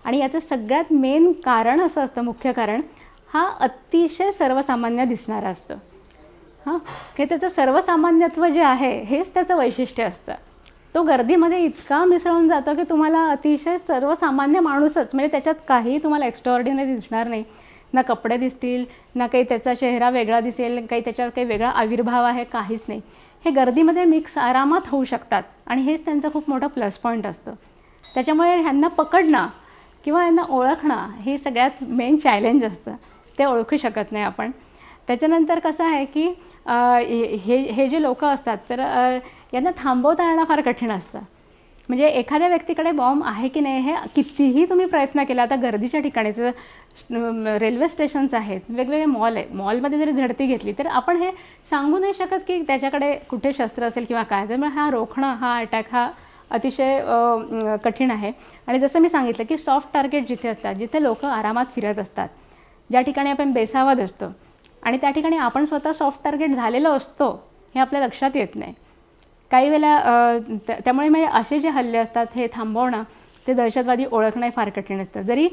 आणि याचं सगळ्यात मेन कारण असं असतं, मुख्य कारण हा अतिशय सर्वसामान्य दिसणारा असतो. हां, हे त्याचं सर्वसामान्यत्व जे आहे हेच त्याचं वैशिष्ट्य असतं. तो गर्दीमध्ये इतका मिसळून जातो की तुम्हाला अतिशय सर्वसामान्य माणूसच, म्हणजे त्याच्यात काही तुम्हाला एक्स्ट्राऑर्डिनरी दिसणार नाही. ना कपडे दिसतील, ना काही त्याचा चेहरा वेगळा दिसेल, काही त्याच्यात काही वेगळा आविर्भाव आहे, काहीच नाही. हे गर्दीमध्ये मिक्स आरामात होऊ शकतात आणि हेच त्यांचा खूप मोठा प्लस पॉईंट असतो. त्याच्यामुळे ह्यांना पकडणं किंवा यांना ओळखणं हे सगळ्यात मेन चॅलेंज असतं. ते ओळखू शकत नाही आपण. त्याच्यानंतर कसं आहे की हे जे लोक असतात तर यांना थांबवता येणं फार कठीण असतं. म्हणजे एखाद्या व्यक्तीकडे बॉम्ब आहे की नाही हे कितीही तुम्ही प्रयत्न केला, आता गर्दीच्या ठिकाणीचं रेल्वे स्टेशन्स आहेत, वेगवेगळे मॉल आहेत, मॉलमध्ये जरी झडती घेतली तर आपण हे सांगू नाही शकत की त्याच्याकडे कुठे शस्त्र असेल किंवा काय. त्यामुळे हा रोखणं, हा अटॅक हा अतिशय कठीण आहे. आणि जसं मी सांगितलं की सॉफ्ट टार्गेट जिथे असतात, जिथे लोक आरामात फिरत असतात, ज्या ठिकाणी आपण बेसावध असतो आणि त्या ठिकाणी आपण स्वतः सॉफ्ट टार्गेट झालेलो असतो हे आपल्या लक्षात येत नाही काही वेळेला. त्यामुळे म्हणजे असे जे हल्ले असतात हे थांबवणं, ते दहशतवादी ओळखणं फार कठीण असतं. जरी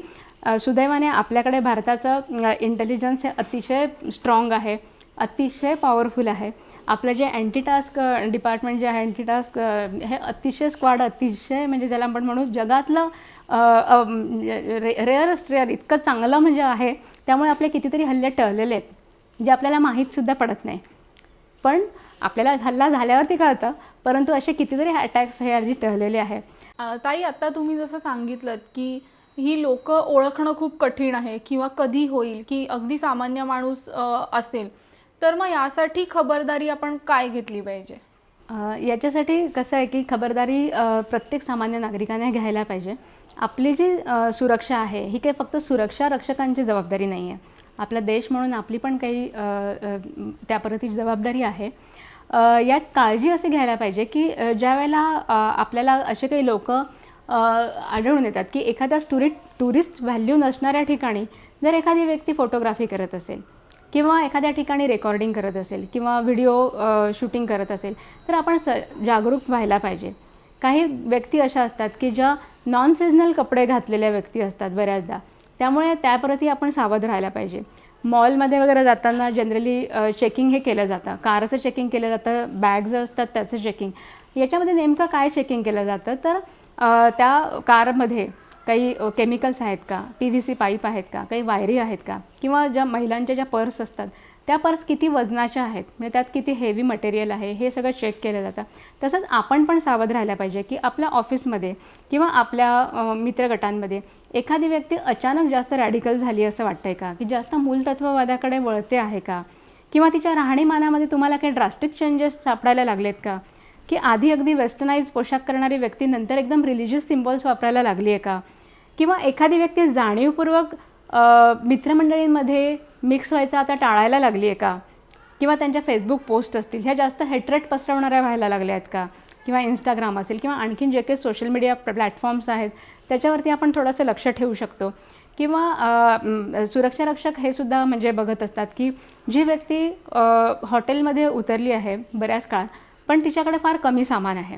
सुदैवाने आपल्याकडे भारताचं इंटेलिजन्स हे अतिशय स्ट्रॉंग आहे, अतिशय पॉवरफुल आहे. आपलं जे अँटी टास्क डिपार्टमेंट जे आहे, अँटी टास्क हे अतिशय स्क्वॉड अतिशय म्हणजे ज्याला आपण म्हणू जगातलं रेअरस्ट रेअर इतकं चांगलं म्हणजे आहे. त्यामुळे आपले कितीतरी हल्ले टळलेले आहेत जे आपल्याला माहीतसुद्धा पडत नाही. पण आपल्याला हल्ला झाल्यावरती कळतं, परंतु असे कितीतरी अटॅक्स हे आधी टळलेले आहे. ताई, आता तुम्ही जसं सांगितलं की ही लोक ओळखणं खूप कठीण आहे किंवा कधी होईल की अगदी सामान्य माणूस असेल, तर मग यासाठी खबरदारी आपण काय घेतली पाहिजे? याच्यासाठी कसं आहे की खबरदारी प्रत्येक सामान्य नागरिकाने घ्यायला पाहिजे. आपली जी सुरक्षा आहे ही काही फक्त सुरक्षा रक्षकांची जबाबदारी नाही आहे. आपला देश म्हणून आपली पण काही त्या प्रतीची जबाबदारी आहे. यात काळजी असे घ्यायला पाहिजे की ज्या वेळेला आपल्याला असे काही लोक आढळून येतात की एखाद्या टुरिस्ट व्हॅल्यू नसणाऱ्या ठिकाणी जर एखादी व्यक्ती फोटोग्राफी करत असेल किंवा एखाद्या ठिकाणी रेकॉर्डिंग करत असेल किंवा व्हिडिओ शूटिंग करत असेल, तर आपण जागरूक व्हायला पाहिजे. काही व्यक्ती अशा असतात की ज्या नॉन सिजनल कपडे घातलेल्या व्यक्ती असतात बऱ्याचदा, त्यामुळे त्याप्रती आपण सावध राहायला पाहिजे. मॉलमध्ये वगैरे जाताना जनरली चेकिंग हे केलं जातं, कारचं चेकिंग केलं जातं, बॅग्स असतात त्याचं चेकिंग. याच्यामध्ये नेमकं काय चेकिंग केलं जातं, तर त्या कारमध्ये काही केमिकल्स आहेत का, PVC पाईप आहेत का, काही वायरी आहेत का, किंवा ज्या महिलांच्या ज्या पर्स असतात त्या पर्स किती वजनाच्या आहेत, म्हणजे त्यात किती हेवी मटेरियल आहे हे सगळं चेक केलं जातं. तसंच आपण पण सावध राहायला पाहिजे की आपल्या ऑफिसमध्ये किंवा आपल्या मित्रगटांमध्ये एखादी व्यक्ती अचानक जास्त रॅडिकल झाली असं वाटतंय का, की जास्त मूलतत्ववादाकडे वळते आहे का, किंवा तिच्या राहणीमानामध्ये तुम्हाला काही ड्रास्टिक चेंजेस सापडायला लागलेत का, की आधी अगदी वेस्टर्नाइज पोशाख करणारी व्यक्ती नंतर एकदम रिलिजियस सिम्बॉल्स वापरायला लागली आहे का, किंवा एखादी व्यक्ती जाणीवपूर्वक मित्रमंडळींमध्ये मिक्स व्हायचं आता टाळायला लागली आहे का, किंवा त्यांच्या फेसबुक पोस्ट असतील ह्या जास्त हेट्रेट पसरवणाऱ्या व्हायला लागल्या आहेत का, किंवा इंस्टाग्राम असेल किंवा आणखीन जे काही सोशल मीडिया प्लॅटफॉर्म्स आहेत त्याच्यावरती आपण थोडंसं लक्ष ठेवू शकतो. किंवा सुरक्षारक्षक हे सुद्धा म्हणजे बघत असतात की जी व्यक्ती हॉटेलमध्ये उतरली आहे बऱ्याच काळ पण तिच्याकडे फार कमी सामान आहे,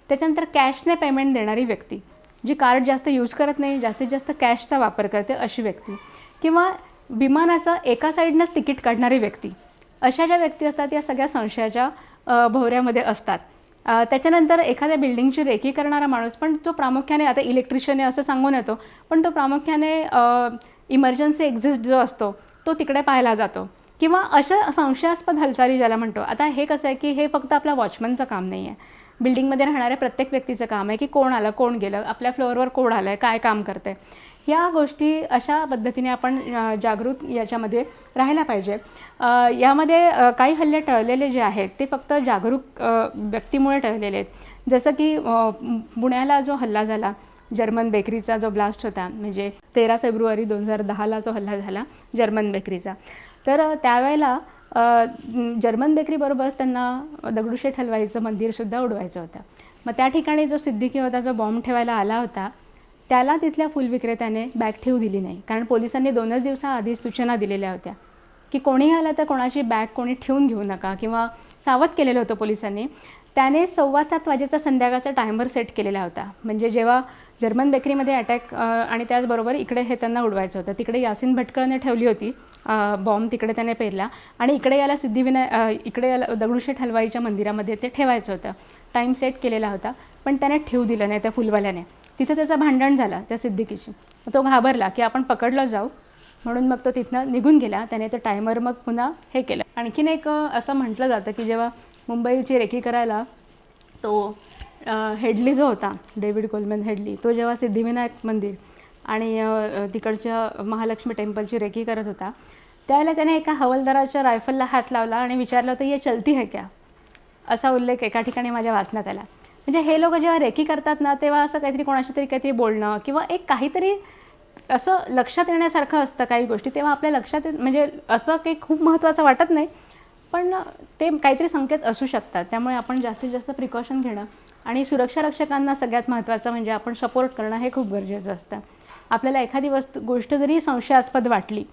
त्याच्यानंतर कॅशने पेमेंट देणारी व्यक्ती, जी कार्ड जास्त यूज करत नाही, जास्तीत जास्त कॅशचा वापर करते अशी व्यक्ती, किंवा विमानाचं एका साईडनंच तिकीट काढणारी व्यक्ती, अशा ज्या व्यक्ती असतात या सगळ्या संशयाच्या भोवऱ्यामध्ये असतात. त्याच्यानंतर एखाद्या बिल्डिंगची रेकी करणारा माणूस, पण तो प्रामुख्याने आता इलेक्ट्रिशियन आहे असं सांगून येतो, पण तो प्रामुख्याने इमर्जन्सी एक्झिस्ट जो असतो तो तिकडे पाहायला जातो, किंवा अशा संशयास्पद हालचाली ज्याला म्हणतो. आता हे कसं आहे की हे फक्त आपल्या वॉचमनचं काम नाही आहे, बिल्डिंगमध्ये राहणाऱ्या प्रत्येक व्यक्तीचं काम आहे की कोण आलं, कोण गेलं, आपल्या फ्लोअरवर कोण आलं आहे, काय काम करतं आहे. ह्या गोष्टी अशा पद्धतीने आपण जागरूक याच्यामध्ये राहायला पाहिजे. यामध्ये काही हल्ले टळलेले जे आहेत ते फक्त जागरूक व्यक्तीमुळे टळलेले आहेत. जसं की पुण्याला जो हल्ला झाला, जर्मन बेकरीचा जो ब्लास्ट होता, म्हणजे 13 फेब्रुवारी 2010ला तो हल्ला झाला जर्मन बेकरीचा. तर त्यावेळेला जर्मन बेकरीबरोबरच त्यांना दगडूशेठ हलवाईचं मंदिरसुद्धा उडवायचं होतं. मग त्या ठिकाणी जो सिद्दीकी होता, जो बॉम्ब ठेवायला आला होता, त्याला तिथल्या फुल विक्रेत्याने बॅग ठेवू दिली नाही, कारण पोलिसांनी 2च दिवसाआधी सूचना दिलेल्या होत्या की कोणीही आलं तर कोणाची बॅग कोणी ठेवून घेऊ नका, किंवा सावध केलेलं होतं पोलिसांनी. त्याने 7:15 वाजेचा संध्याकाळचा टायमर सेट केलेला होता, म्हणजे जेव्हा जर्मन बेकरीमध्ये अटॅक आणि त्याचबरोबर इकडे हे त्यांना उडवायचं होतं, तिकडे यासीन भटकळने ठेवली होती बॉम्ब, तिकडे त्याने पेरला, आणि इकडे याला इकडे याला दगडूशेठ हलवाईच्या मंदिरामध्ये ते ठेवायचं होतं. टाईम सेट केलेला होता, पण त्याने ठेवू दिलं नाही त्या फुलवाल्याने. तिथं त्याचं भांडण झालं त्या सिद्दीकीशी. तो घाबरला की आपण पकडलं जाऊ, म्हणून मग तो तिथनं निघून गेला. त्याने ते टायमर मग पुन्हा हे केलं. आणखीन एक असं म्हटलं जातं की जेव्हा मुंबईची रेकी करायला तो हेडली जो होता, डेव्हिड कोलमन हेडली, तो जेव्हा सिद्धिविनायक मंदिर आणि तिकडच्या महालक्ष्मी टेम्पलची रेकी करत होता, त्यावेळेला त्याने एका हवालदाराच्या रायफलला हात लावला आणि विचारलं होतं, ये चलती है क्या, असा उल्लेख एका ठिकाणी माझ्या वाचण्यात आला. म्हणजे हे लोक जेव्हा रेकी करतात ना, तेव्हा असं काहीतरी बोलणं किंवा एक काहीतरी असं लक्षात येण्यासारखं असतं काही गोष्टी, तेव्हा आपल्या लक्षात म्हणजे असं काही खूप महत्त्वाचं वाटत नाही, पण ते काहीतरी संकेत असू शकतात. त्यामुळे आपण जास्तीत जास्त प्रिकॉशन घेणं आणि सुरक्षारक्षकांना सगळ्यात महत्त्वाचं म्हणजे आपण सपोर्ट करणं हे खूप गरजेचं असतं. आपल्याला एखादी गोष्ट जरी संशयास्पद वाटली,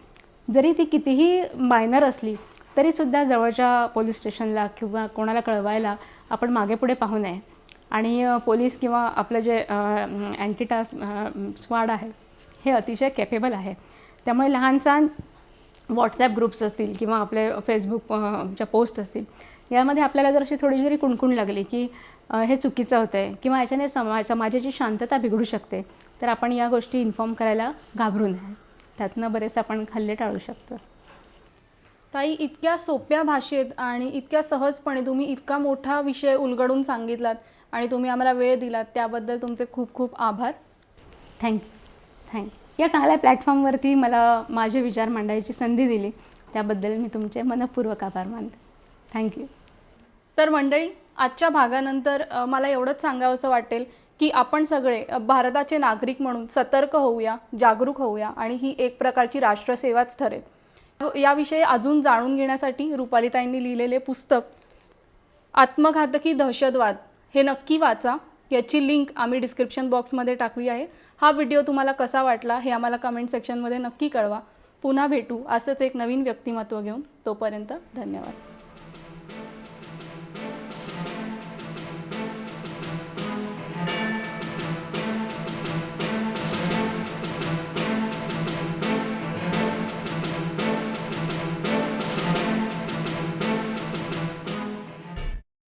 जरी ती कितीही मायनर असली, तरीसुद्धा जवळच्या पोलीस स्टेशनला किंवा कोणाला कळवायला आपण मागे पुढे पाहू नये. आणि पोलीस किंवा आपलं जे अँटी टास्क स्क्वॉड आहे हे अतिशय कॅपेबल आहे. त्यामुळे लहान सहान व्हॉट्सॲप ग्रुप्स असतील किंवा आपले फेसबुकच्या पोस्ट असतील, यामध्ये आपल्याला जर अशी थोडी जरी कुणकुण लागली की हे चुकीचं होतं आहे किंवा याच्याने समाजाची शांतता बिघडू शकते, तर आपण या गोष्टी इन्फॉर्म करायला घाबरू नये. त्यातनं बरेच आपण हल्ले टाळू शकतो. ताई, इतक्या सोप्या भाषेत आणि इतक्या सहजपणे तुम्ही इतका मोठा विषय उलगडून सांगितलात आणि तुम्ही आम्हाला वेळ दिलात, त्याबद्दल तुमचे खूप खूप आभार. थँक्यू. या चांगल्या प्लॅटफॉर्मवरती मला माझे विचार मांडायची संधी दिली, त्याबद्दल मी तुमचे मनःपूर्वक आभार मानते. थँक्यू. तर मंडळी, आजच्या भागानंतर मला एवढंच सांगावंसं वाटेल की आपण सगळे भारताचे नागरिक म्हणून सतर्क होऊया, जागरूक होऊया आणि ही एक प्रकारची राष्ट्रसेवाच ठरेल. याविषयी अजून जाणून घेण्यासाठी रुपालीताईंनी लिहिलेले पुस्तक आत्मघातकी दहशतवाद हे नक्की वाचा. याची लिंक आम्ही डिस्क्रिप्शन बॉक्समध्ये टाकली आहे. हा व्हिडिओ तुम्हाला कसा वाटला हे आम्हाला कमेंट सेक्शनमध्ये नक्की कळवा. पुन्हा भेटू असंच एक नवीन व्यक्तिमत्व घेऊन. तोपर्यंत धन्यवाद.